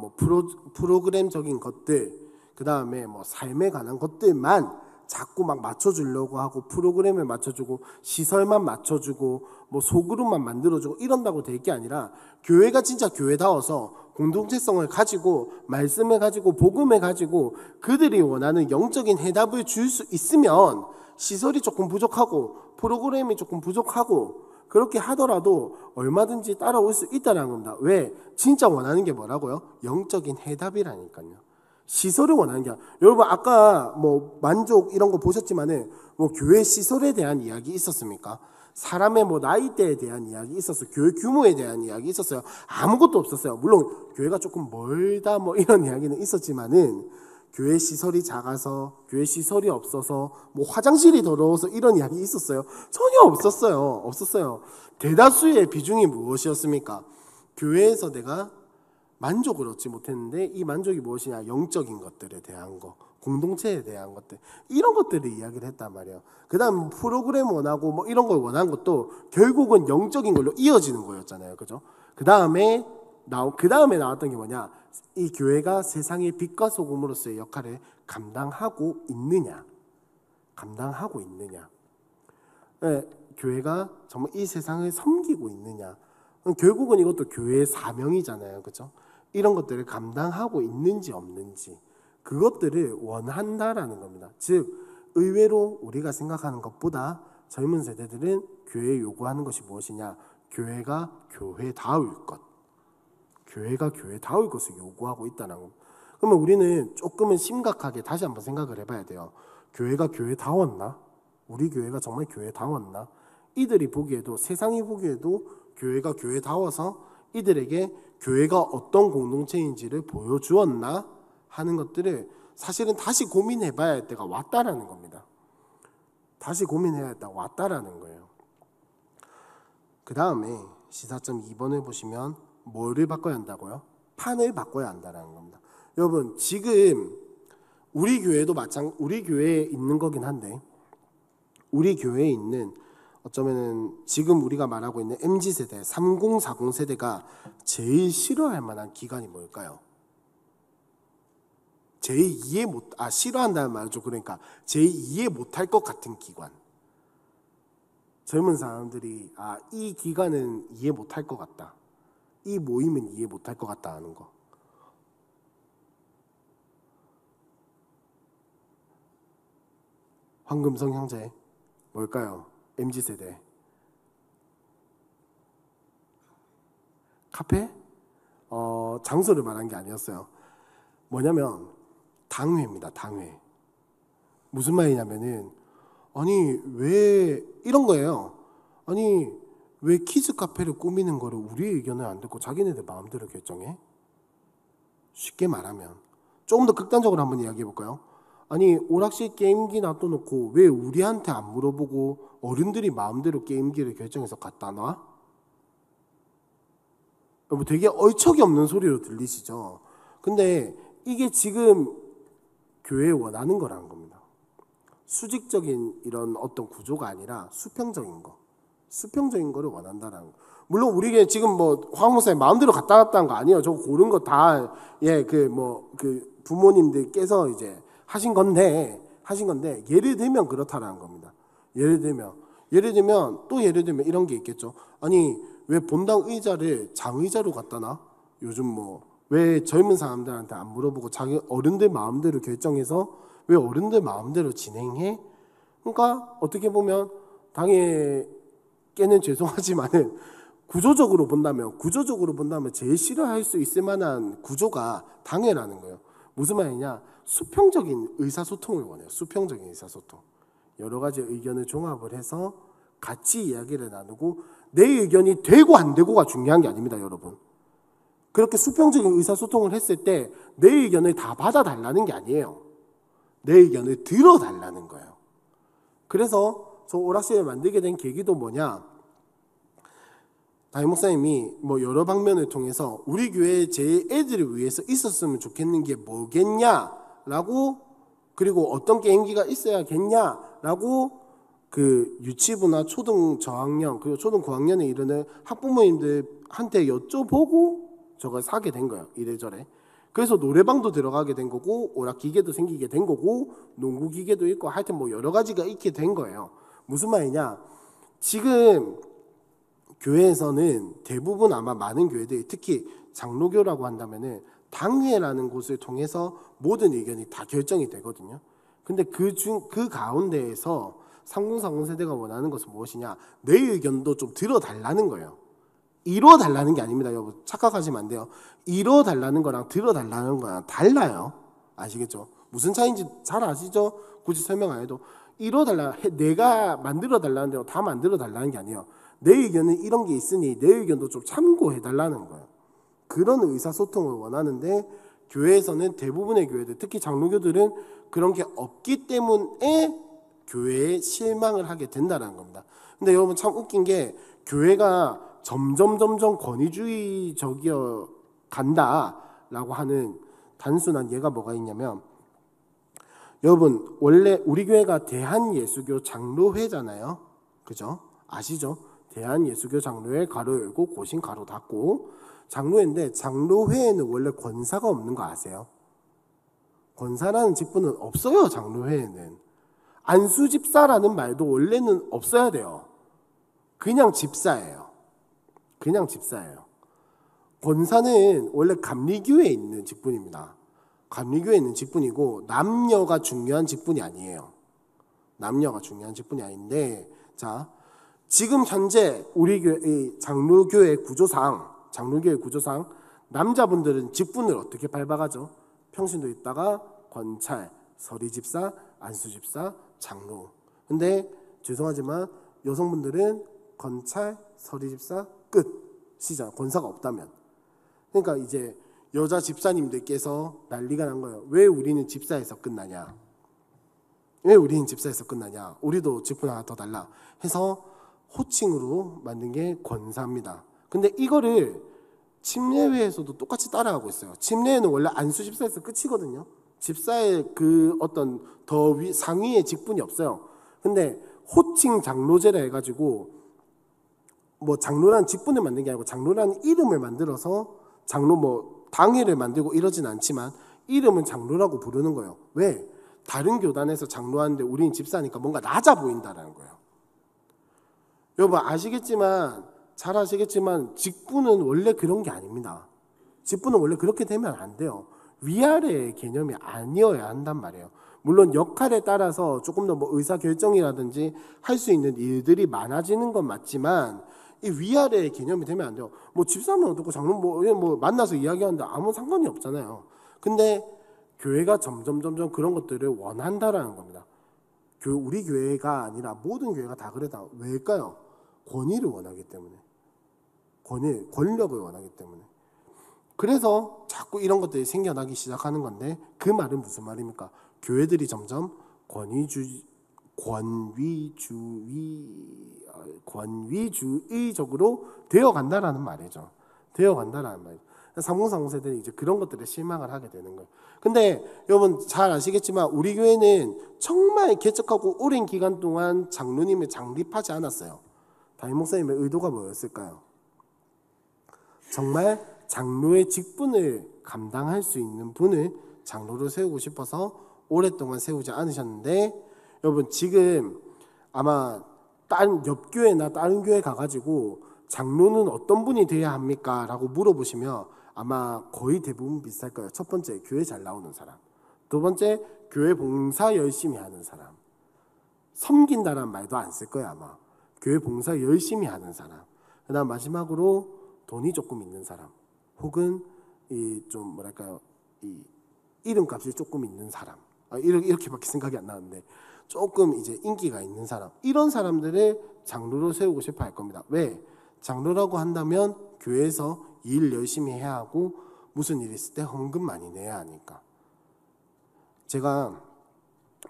프로그램적인 것들 그 다음에 삶에 관한 것들만 자꾸 맞춰주려고 하고 프로그램을 맞춰주고 시설만 맞춰주고 뭐 소그룹만 만들어주고 이런다고 될 게 아니라 교회가 진짜 교회다워서 공동체성을 가지고 말씀을 가지고 복음을 가지고 그들이 원하는 영적인 해답을 줄 수 있으면 시설이 조금 부족하고 프로그램이 조금 부족하고 그렇게 하더라도 얼마든지 따라올 수 있다는 겁니다. 왜? 진짜 원하는 게 뭐라고요? 영적인 해답이라니까요. 시설을 원하는 게 아니라. 여러분 아까 뭐 만족 이런 거 보셨지만은 뭐 교회 시설에 대한 이야기 있었습니까? 사람의 뭐 나이대에 대한 이야기 있었어요. 교회 규모에 대한 이야기 있었어요. 아무것도 없었어요. 물론 교회가 조금 멀다 뭐 이런 이야기는 있었지만은 교회 시설이 작아서 교회 시설이 없어서 뭐 화장실이 더러워서 이런 이야기 있었어요. 전혀 없었어요. 대다수의 비중이 무엇이었습니까? 교회에서 내가 만족을 얻지 못했는데 이 만족이 무엇이냐? 영적인 것들에 대한 거, 공동체에 대한 것들, 이런 것들을 이야기를 했단 말이에요. 그 다음 프로그램 원하고 뭐 이런 걸 원한 것도 결국은 영적인 걸로 이어지는 거였잖아요. 그죠? 그 다음에 나왔던 게 뭐냐? 이 교회가 세상의 빛과 소금으로서의 역할을 감당하고 있느냐? 네, 교회가 정말 이 세상을 섬기고 있느냐? 결국은 이것도 교회의 사명이잖아요. 그죠? 이런 것들을 감당하고 있는지 없는지 그것들을 원한다라는 겁니다. 즉 의외로 우리가 생각하는 것보다 젊은 세대들은 교회에 요구하는 것이 무엇이냐? 교회가 교회다울 것을 요구하고 있다는 겁니다. 그러면 우리는 조금은 심각하게 다시 한번 생각을 해봐야 돼요. 교회가 교회다웠나? 우리 교회가 정말 교회다웠나? 이들이 보기에도, 세상이 보기에도 교회가 교회다워서 이들에게 교회가 어떤 공동체인지를 보여주었나 하는 것들을 사실은 다시 고민해봐야 할 때가 왔다라는 겁니다. 다시 고민해야 할 때가 왔다라는 거예요. 그 다음에 시사점 2번을 보시면 뭐를 바꿔야 한다고요? 판을 바꿔야 한다는 겁니다. 여러분 지금 우리 교회도 우리 교회에 있는 거긴 한데 우리 교회에 있는 어쩌면은 지금 우리가 말하고 있는 MZ세대, 30, 40 세대가 제일 싫어할 만한 기관이 뭘까요? 제일 싫어한다는 말이죠. 그러니까 제일 이해 못할 것 같은 기관. 젊은 사람들이 이 기관은 이해 못할 것 같다. 이 모임은 이해 못할 것 같다 하는 거. 황금성 형제 뭘까요? MZ세대 카페? 장소를 말한 게 아니었어요. 뭐냐면 당회입니다. 당회. 무슨 말이냐면은 아니 왜 이런 거예요. 아니 왜 키즈 카페를 꾸미는 거를 우리의 의견을 안 듣고 자기네들 마음대로 결정해? 쉽게 말하면 조금 더 극단적으로 한번 이야기해 볼까요? 아니 오락실 게임기 놔둬놓고 왜 우리한테 안 물어보고 어른들이 마음대로 게임기를 결정해서 갖다 놔? 뭐 되게 얼척이 없는 소리로 들리시죠? 근데 이게 지금 교회에 원하는 거라는 겁니다. 수직적인 이런 어떤 구조가 아니라 수평적인 거를 원한다라는 거. 물론 우리가 지금 뭐 황 목사님 마음대로 갖다 놨다는 거 아니에요. 저 고른 거 다 그 부모님들께서 이제 하신 건데 예를 들면 그렇다라는 겁니다. 예를 들면 이런 게 있겠죠. 아니 왜 본당 의자를 장의자로 갖다 놔? 요즘 뭐 왜 젊은 사람들한테 안 물어보고 자기 어른들 마음대로 결정해서 왜 어른들 마음대로 진행해? 그러니까 어떻게 보면 당에게는 죄송하지만은 구조적으로 본다면 제일 싫어할 수 있을 만한 구조가 당회라는 거예요. 무슨 말이냐? 수평적인 의사소통을 원해요. 수평적인 의사소통. 여러 가지 의견을 종합을 해서 같이 이야기를 나누고 내 의견이 되고 안 되고가 중요한 게 아닙니다, 여러분. 그렇게 수평적인 의사소통을 했을 때 내 의견을 다 받아달라는 게 아니에요. 내 의견을 들어달라는 거예요. 그래서 저 오락실을 만들게 된 계기도 뭐냐? 담임 목사님이 뭐 여러 방면을 통해서 우리 교회에 제 애들을 위해서 있었으면 좋겠는 게 뭐겠냐라고 그리고 어떤 게임기가 있어야겠냐라고 그 유치부나 초등 저학년 그리고 초등 고학년에 이르는 학부모님들한테 여쭤보고 저걸 사게 된 거예요. 이래저래. 그래서 노래방도 들어가게 된 거고 오락 기계도 생기게 된 거고 농구 기계도 있고 하여튼 뭐 여러 가지가 있게 된 거예요. 무슨 말이냐? 지금 교회에서는 대부분 아마 많은 교회들이 특히 장로교라고 한다면은 당회라는 곳을 통해서 모든 의견이 다 결정이 되거든요. 근데 그 가운데에서 3040 세대가 원하는 것은 무엇이냐? 내 의견도 좀 들어달라는 거예요. 이뤄달라는 게 아닙니다, 여러분. 착각하시면 안 돼요. 이뤄달라는 거랑 들어달라는 거랑 달라요. 아시겠죠? 무슨 차이인지 잘 아시죠? 굳이 설명 안 해도. 내가 만들어달라는 대로 다 만들어달라는 게 아니에요. 내 의견은 이런 게 있으니 내 의견도 좀 참고해달라는 거예요. 그런 의사소통을 원하는데 교회에서는 대부분의 교회들, 특히 장로교들은 그런 게 없기 때문에 교회에 실망을 하게 된다는 겁니다. 근데 여러분 참 웃긴 게 교회가 점점 권위주의적이어 간다라고 하는 단순한 예가 뭐가 있냐면, 여러분 원래 우리 교회가 대한예수교 장로회잖아요. 그죠? 아시죠? 대한예수교 장로회 가로 열고 고신 가로 닫고 장로회인데, 장로회에는 원래 권사가 없는 거 아세요? 권사라는 직분은 없어요. 장로회에는 안수집사라는 말도 원래는 없어야 돼요. 그냥 집사예요. 그냥 집사예요. 권사는 원래 감리교회에 있는 직분입니다. 감리교회에 있는 직분이고 남녀가 중요한 직분이 아니에요. 남녀가 중요한 직분이 아닌데, 자, 지금 현재 우리 교회 장로교회 구조상 남자분들은 직분을 어떻게 밟아가죠? 평신도 있다가 권찰, 서리집사, 안수집사, 장로. 근데 죄송하지만 여성분들은 권찰, 서리집사 끝. 시작. 권사가 없다면. 그러니까 이제 여자 집사님들께서 난리가 난 거예요. 왜 우리는 집사에서 끝나냐? 왜 우리는 집사에서 끝나냐? 우리도 직분 하나 더 달라 해서 호칭으로 만든 게 권사입니다. 근데 이거를 침례회에서도 똑같이 따라가고 있어요. 침례회는 원래 안수 집사에서 끝이거든요. 집사의 그 어떤 더 상위의 직분이 없어요. 근데 호칭 장로제라 해가지고 뭐 장로라는 직분을 만든 게 아니고 장로라는 이름을 만들어서 장로 뭐 당회를 만들고 이러진 않지만 이름은 장로라고 부르는 거예요. 왜? 다른 교단에서 장로하는데 우리는 집사니까 뭔가 낮아 보인다라는 거예요. 여러분 잘 아시겠지만 직분은 원래 그런 게 아닙니다. 직분은 원래 그렇게 되면 안 돼요. 위아래의 개념이 아니어야 한단 말이에요. 물론 역할에 따라서 조금 더 뭐 의사결정이라든지 할 수 있는 일들이 많아지는 건 맞지만 이 위아래의 개념이 되면 안 돼요. 뭐 집사면 어떻고 장로 뭐 만나서 이야기하는데 아무 상관이 없잖아요. 근데 교회가 점점 그런 것들을 원한다라는 겁니다. 우리 교회가 아니라 모든 교회가 다 그러다. 왜일까요? 권위를 원하기 때문에. 권력을 원하기 때문에. 그래서 자꾸 이런 것들이 생겨나기 시작하는 건데, 그 말은 무슨 말입니까? 교회들이 점점 권위주의적으로 되어간다라는 말이죠. 되어간다라는 말이죠. 3040 세대는 이제 그런 것들에 실망을 하게 되는 거예요. 근데 여러분 잘 아시겠지만 우리 교회는 정말 개척하고 오랜 기간 동안 장로님을 장립하지 않았어요. 담임 목사님의 의도가 뭐였을까요? 정말 장로의 직분을 감당할 수 있는 분을 장로로 세우고 싶어서 오랫동안 세우지 않으셨는데, 여러분 지금 아마 다른 옆 교회나 다른 교회 가가지고 장로는 어떤 분이 돼야 합니까? 라고 물어보시면 아마 거의 대부분 비슷할 거예요. 첫 번째, 교회 잘 나오는 사람. 두 번째, 교회 봉사 열심히 하는 사람. 섬긴다는 말도 안 쓸 거예요 아마. 교회 봉사 열심히 하는 사람. 그 다음 마지막으로 돈이 조금 있는 사람. 혹은 이 좀 뭐랄까요, 이 이름값이 조금 있는 사람. 이렇게밖에 생각이 안 나는데 조금 이제 인기가 있는 사람. 이런 사람들을 장로로 세우고 싶어 할 겁니다. 왜? 장로라고 한다면 교회에서 일 열심히 해야 하고 무슨 일 있을 때 헌금 많이 내야 하니까. 제가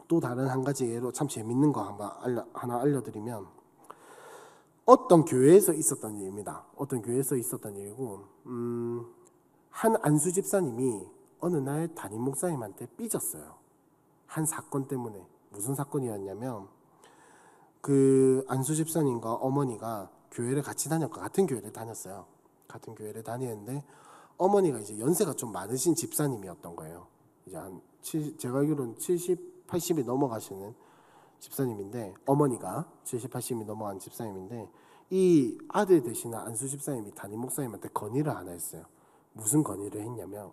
또 다른 한 가지 예로 참 재밌는 거 하나 알려드리면, 어떤 교회에서 있었던 일입니다. 어떤 교회에서 있었던 일이고, 한 안수 집사님이 어느 날 담임 목사님한테 삐졌어요. 한 사건 때문에. 무슨 사건이었냐면, 그 안수 집사님과 어머니가 교회를 같이 같은 교회를 다녔어요. 같은 교회를 다니는데 어머니가 이제 연세가 좀 많으신 집사님이었던 거예요. 이제 제가 알기로는 70, 80이 넘어가시는 집사님인데, 어머니가 70, 80이 넘어간 집사님인데, 이 아들 되시는 안수 집사님이 담임 목사님한테 건의를 하나 했어요. 무슨 건의를 했냐면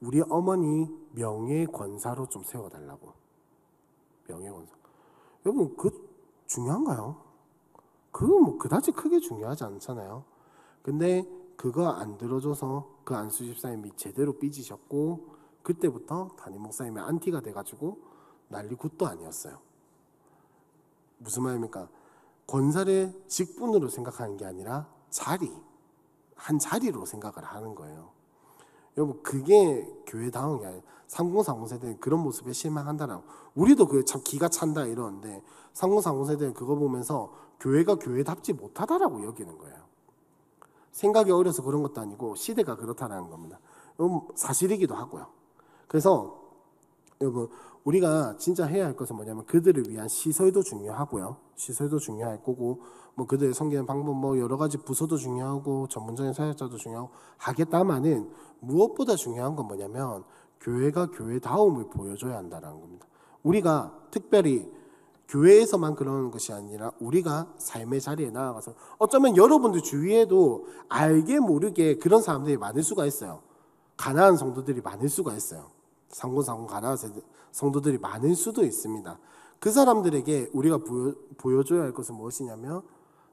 우리 어머니 명예권사로 좀 세워달라고. 명예권사. 여러분 그 중요한가요? 그거 뭐 그다지 크게 중요하지 않잖아요. 근데 그거 안 들어줘서 그 안수 집사님이 제대로 삐지셨고 그때부터 담임 목사님의 안티가 돼가지고 난리 굿도 아니었어요. 무슨 말입니까? 권사를 직분으로 생각하는 게 아니라 한 자리로 생각을 하는 거예요. 여러분 그게 교회다운 게 아니에요. 3040 세대는 그런 모습에 실망한다라고. 우리도 그 참 기가 찬다 이러는데 3040 세대는 그거 보면서 교회가 교회답지 못하다라고 여기는 거예요. 생각이 어려서 그런 것도 아니고 시대가 그렇다는 겁니다. 사실이기도 하고요. 그래서 여러분 우리가 진짜 해야 할 것은 뭐냐면 그들을 위한 시설도 중요하고요. 시설도 중요할 거고 뭐 그들을 섬기는 방법 뭐 여러 가지 부서도 중요하고 전문적인 사역자도 중요하고 하겠다마는 무엇보다 중요한 건 뭐냐면 교회가 교회다움을 보여줘야 한다는 겁니다. 우리가 특별히 교회에서만 그러는 것이 아니라 우리가 삶의 자리에 나아가서 어쩌면 여러분들 주위에도 알게 모르게 그런 사람들이 많을 수가 있어요. 가난한 성도들이 많을 수가 있어요. 3040 가난한 성도들이 많을 수도 있습니다. 그 사람들에게 우리가 보여줘야 할 것은 무엇이냐면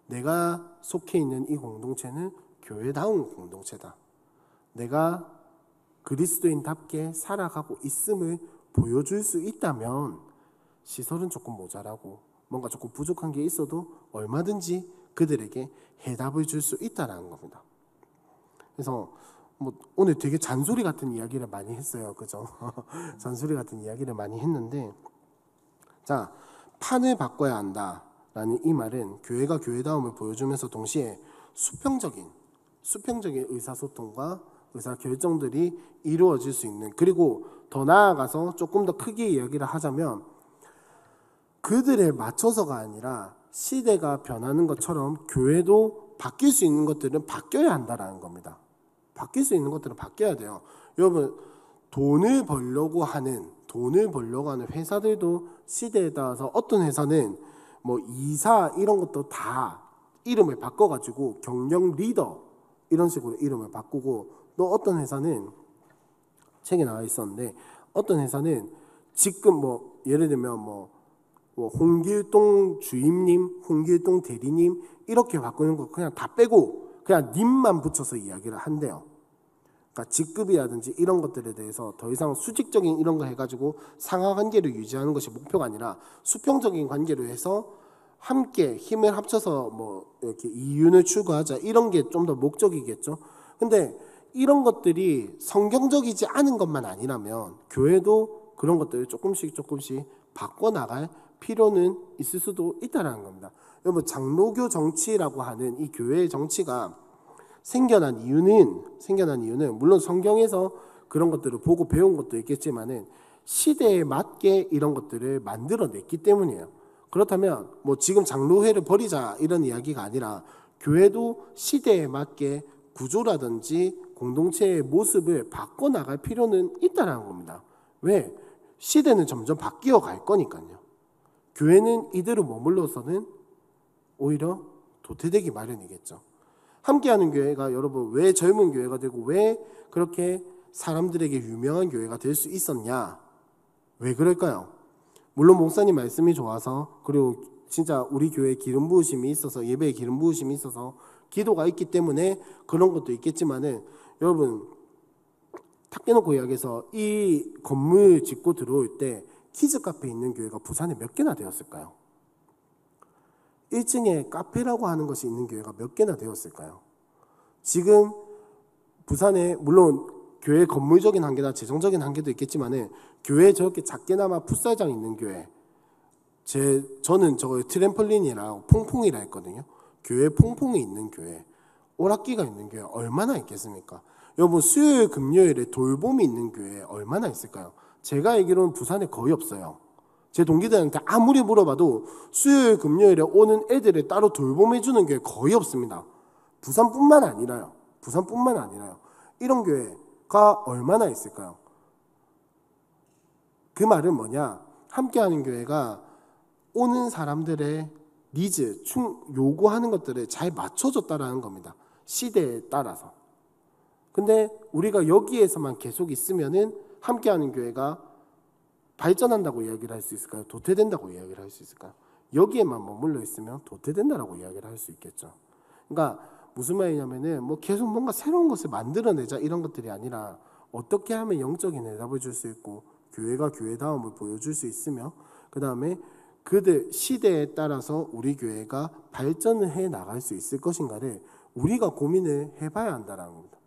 내가 속해 있는 이 공동체는 교회다운 공동체다. 내가 그리스도인답게 살아가고 있음을 보여줄 수 있다면 시설은 조금 모자라고 뭔가 조금 부족한 게 있어도 얼마든지 그들에게 해답을 줄 수 있다는 겁니다. 그래서 뭐 오늘 되게 잔소리 같은 이야기를 많이 했어요. 그죠? 잔소리 같은 이야기를 많이 했는데 자, 판을 바꿔야 한다라는 이 말은 교회가 교회다움을 보여주면서 동시에 수평적인 의사소통과 의사결정들이 이루어질 수 있는 그리고 더 나아가서 조금 더 크게 이야기를 하자면 그들에 맞춰서가 아니라 시대가 변하는 것처럼 교회도 바뀔 수 있는 것들은 바뀌어야 한다라는 겁니다. 바뀔 수 있는 것들은 바뀌어야 돼요. 여러분 돈을 벌려고 하는 회사들도 시대에 따라서 어떤 회사는 뭐 이사 이런 것도 다 이름을 바꿔가지고 경영 리더 이런 식으로 이름을 바꾸고 또 어떤 회사는 책에 나와 있었는데 어떤 회사는 지금 뭐 예를 들면 뭐 홍길동 주임님, 홍길동 대리님 이렇게 바꾸는 거 그냥 다 빼고 그냥 님만 붙여서 이야기를 한대요. 그러니까 직급이라든지 이런 것들에 대해서 더 이상 수직적인 이런 거 해가지고 상하관계를 유지하는 것이 목표가 아니라 수평적인 관계로 해서 함께 힘을 합쳐서 뭐 이렇게 이윤을 추구하자 이런 게 좀 더 목적이겠죠. 근데 이런 것들이 성경적이지 않은 것만 아니라면 교회도 그런 것들을 조금씩 바꿔나갈 필요는 있을 수도 있다는 겁니다. 여러분 장로교 정치라고 하는 이 교회의 정치가 생겨난 이유는 물론 성경에서 그런 것들을 보고 배운 것도 있겠지만은 시대에 맞게 이런 것들을 만들어냈기 때문이에요. 그렇다면 뭐 지금 장로회를 버리자 이런 이야기가 아니라 교회도 시대에 맞게 구조라든지 공동체의 모습을 바꿔나갈 필요는 있다는 겁니다. 왜? 시대는 점점 바뀌어 갈 거니까요. 교회는 이대로 머물러서는 오히려 도태되기 마련이겠죠. 함께하는 교회가 여러분 왜 젊은 교회가 되고 왜 그렇게 사람들에게 유명한 교회가 될 수 있었냐? 왜 그럴까요? 물론 목사님 말씀이 좋아서 그리고 진짜 우리 교회에 기름 부으심이 있어서 예배에 기름 부으심이 있어서 기도가 있기 때문에 그런 것도 있겠지만은 여러분 탁 깨놓고 이야기해서 이 건물 짓고 들어올 때 키즈 카페 있는 교회가 부산에 몇 개나 되었을까요? 1층에 카페라고 하는 것이 있는 교회가 몇 개나 되었을까요? 지금 부산에 물론 교회 건물적인 한계나 재정적인 한계도 있겠지만은 교회에 저렇게 작게나마 풋살장 있는 교회 저는 저거 트램펄린이랑 퐁퐁이라 했거든요. 교회 퐁퐁이 있는 교회 오락기가 있는 교회 얼마나 있겠습니까? 여러분 수요일 금요일에 돌봄이 있는 교회 얼마나 있을까요? 제가 알기로는 부산에 거의 없어요. 제 동기들한테 아무리 물어봐도 수요일 금요일에 오는 애들을 따로 돌봄해주는 교회 거의 없습니다. 부산뿐만 아니라요. 이런 교회가 얼마나 있을까요? 그 말은 뭐냐? 함께하는 교회가 오는 사람들의 니즈, 요구하는 것들을 잘 맞춰줬다라는 겁니다. 시대에 따라서. 근데 우리가 여기에서만 계속 있으면은 함께하는 교회가 발전한다고 이야기를 할 수 있을까요? 도태된다고 이야기를 할 수 있을까요? 여기에만 머물러 있으면 도태된다라고 이야기를 할 수 있겠죠. 그러니까 무슨 말이냐면은 뭐 계속 뭔가 새로운 것을 만들어내자 이런 것들이 아니라 어떻게 하면 영적인 해답을 줄 수 있고 교회가 교회다움을 보여줄 수 있으며 그 다음에 그들 시대에 따라서 우리 교회가 발전을 해 나갈 수 있을 것인가를 우리가 고민을 해봐야 한다는 겁니다.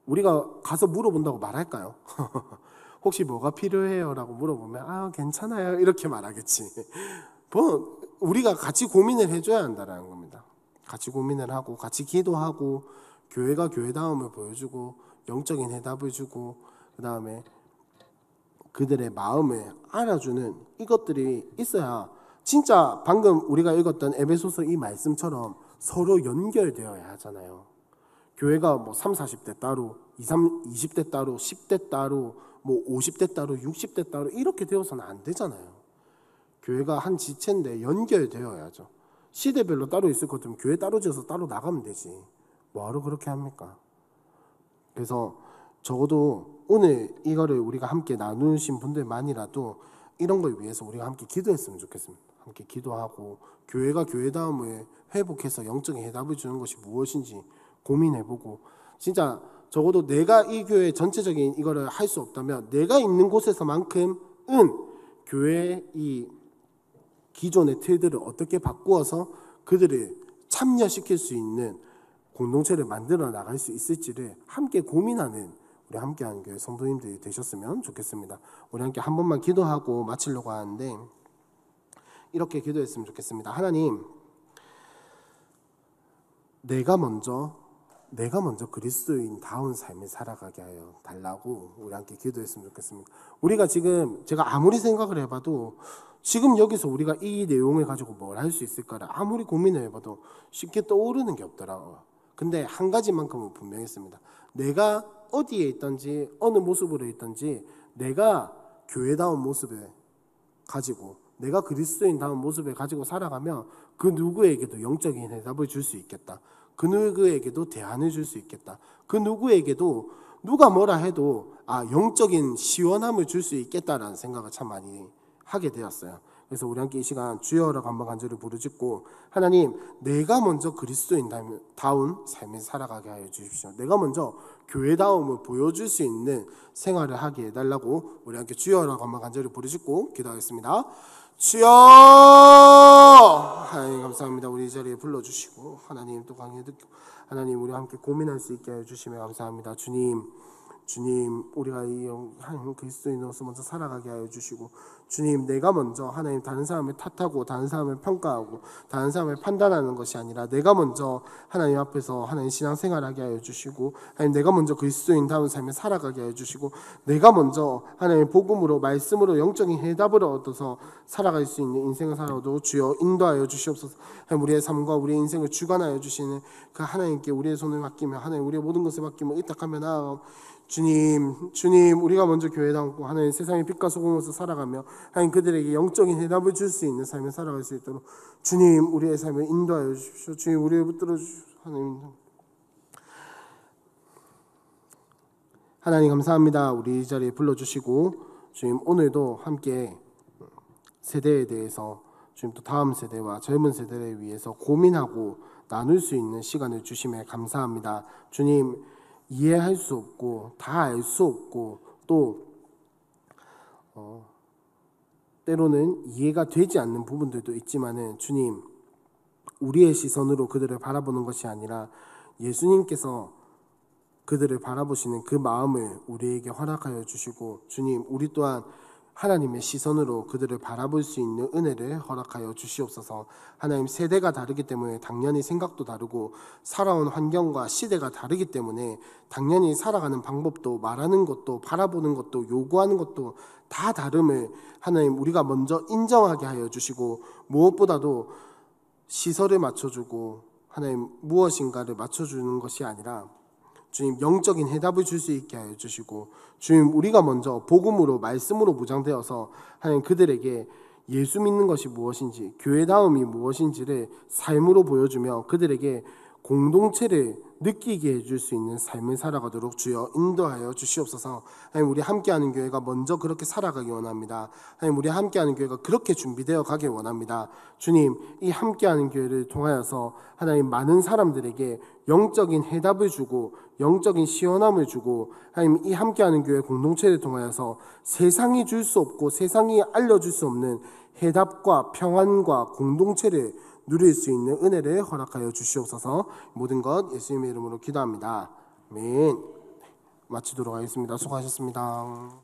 우리가 가서 물어본다고 말할까요? 혹시 뭐가 필요해요? 라고 물어보면 괜찮아요 이렇게 말하겠지. 뭐 우리가 같이 고민을 해줘야 한다는 겁니다. 같이 고민을 하고 같이 기도하고 교회가 교회다움을 보여주고 영적인 해답을 주고 그 다음에 그들의 마음을 알아주는 이것들이 있어야 진짜 방금 우리가 읽었던 에베소서 이 말씀처럼 서로 연결되어야 하잖아요. 교회가 뭐 3, 40대 따로 20대 따로 10대 따로 뭐 50대 따로 60대 따로 이렇게 되어서는 안 되잖아요. 교회가 한 지체인데 연결되어야죠. 시대별로 따로 있을 것 같으면 교회 따로 지어서 따로 나가면 되지. 뭐하러 그렇게 합니까? 그래서 적어도 오늘 이거를 우리가 함께 나누신 분들만이라도 이런 걸 위해서 우리가 함께 기도했으면 좋겠습니다. 함께 기도하고 교회가 교회다움을 회복해서 영적인 해답을 주는 것이 무엇인지 고민해보고 진짜 적어도 내가 이 교회 전체적인 이거를 할 수 없다면 내가 있는 곳에서만큼은 교회의 이 기존의 틀들을 어떻게 바꾸어서 그들을 참여시킬 수 있는 공동체를 만들어 나갈 수 있을지를 함께 고민하는 우리 함께하는 교회 성도님들이 되셨으면 좋겠습니다. 우리 함께 한 번만 기도하고 마치려고 하는데 이렇게 기도했으면 좋겠습니다. 하나님, 내가 먼저 그리스도인다운 삶을 살아가게 하여 달라고 우리 함께 기도했으면 좋겠습니다. 우리가 지금 제가 아무리 생각을 해봐도 지금 여기서 우리가 이 내용을 가지고 뭘 할 수 있을까를 아무리 고민을 해봐도 쉽게 떠오르는 게 없더라고요. 근데 한 가지만큼은 분명했습니다. 내가 어디에 있든지 어느 모습으로 있든지 내가 교회다운 모습을 가지고 내가 그리스도인다운 모습을 가지고 살아가면 그 누구에게도 영적인 해답을 줄 수 있겠다. 그 누구에게도 대안을 줄 수 있겠다. 그 누구에게도 누가 뭐라 해도 영적인 시원함을 줄 수 있겠다라는 생각을 참 많이 하게 되었어요. 그래서 우리 함께 이 시간 주여라고 한번 간절히 부르짖고 하나님, 내가 먼저 그리스도인다운 삶을 살아가게 하여 주십시오. 내가 먼저 교회다움을 보여줄 수 있는 생활을 하게 해달라고 우리 함께 주여라고 한번 간절히 부르짖고 기도하겠습니다. 주여! 하나님 감사합니다. 우리 이 자리에 불러주시고 하나님 또 강해 듣고 하나님 우리 함께 고민할 수 있게 해주시면 감사합니다. 주님 우리가 이 한 그리스도인으로서 먼저 살아가게 하여 주시고 주님, 내가 먼저 하나님 다른 사람을 탓하고 다른 사람을 평가하고 다른 사람을 판단하는 것이 아니라 내가 먼저 하나님 앞에서 하나님 신앙생활하게 하여 주시고 하나님 내가 먼저 그리스도인다운 삶을 살아가게 하여 주시고 내가 먼저 하나님 복음으로 말씀으로 영적인 해답을 얻어서 살아갈 수 있는 인생을 살아도 주여 인도하여 주시옵소서. 하나님 우리의 삶과 우리의 인생을 주관하여 주시는 그 하나님께 우리의 손을 맡기며 하나님 우리의 모든 것을 맡기며 의탁하며 나아가고 주님 우리가 먼저 교회다운고 하나님 세상의 빛과 소금으로서 살아가며 하나님 그들에게 영적인 해답을 줄 수 있는 삶을 살아갈 수 있도록 주님 우리의 삶을 인도하여 주십시오. 주님 우리를 붙들어 주십시오. 하나님 감사합니다. 우리 이 자리에 불러주시고 주님 오늘도 함께 세대에 대해서 주님 또 다음 세대와 젊은 세대를 위해서 고민하고 나눌 수 있는 시간을 주심에 감사합니다. 주님 이해할 수 없고 다 알 수 없고 또 때로는 이해가 되지 않는 부분들도 있지만은 주님 우리의 시선으로 그들을 바라보는 것이 아니라 예수님께서 그들을 바라보시는 그 마음을 우리에게 허락하여 주시고 주님 우리 또한 하나님의 시선으로 그들을 바라볼 수 있는 은혜를 허락하여 주시옵소서. 하나님 세대가 다르기 때문에 당연히 생각도 다르고 살아온 환경과 시대가 다르기 때문에 당연히 살아가는 방법도 말하는 것도 바라보는 것도 요구하는 것도 다 다름을 하나님 우리가 먼저 인정하게 하여 주시고 무엇보다도 시설을 맞춰주고 하나님 무엇인가를 맞춰주는 것이 아니라 주님 영적인 해답을 줄 수 있게 하여 주시고 주님 우리가 먼저 복음으로 말씀으로 무장되어서 하나님 그들에게 예수 믿는 것이 무엇인지, 교회다움이 무엇인지를 삶으로 보여주며 그들에게 공동체를 느끼게 해줄 수 있는 삶을 살아가도록 주여 인도하여 주시옵소서. 하나님, 우리 함께하는 교회가 먼저 그렇게 살아가기 원합니다. 하나님, 우리 함께하는 교회가 그렇게 준비되어 가길 원합니다. 주님, 이 함께하는 교회를 통하여서 하나님 많은 사람들에게 영적인 해답을 주고 영적인 시원함을 주고, 하나님 이 함께하는 교회 공동체를 통하여서 세상이 줄 수 없고 세상이 알려줄 수 없는 해답과 평안과 공동체를 누릴 수 있는 은혜를 허락하여 주시옵소서. 모든 것 예수님의 이름으로 기도합니다. 아멘. 마치도록 하겠습니다. 수고하셨습니다.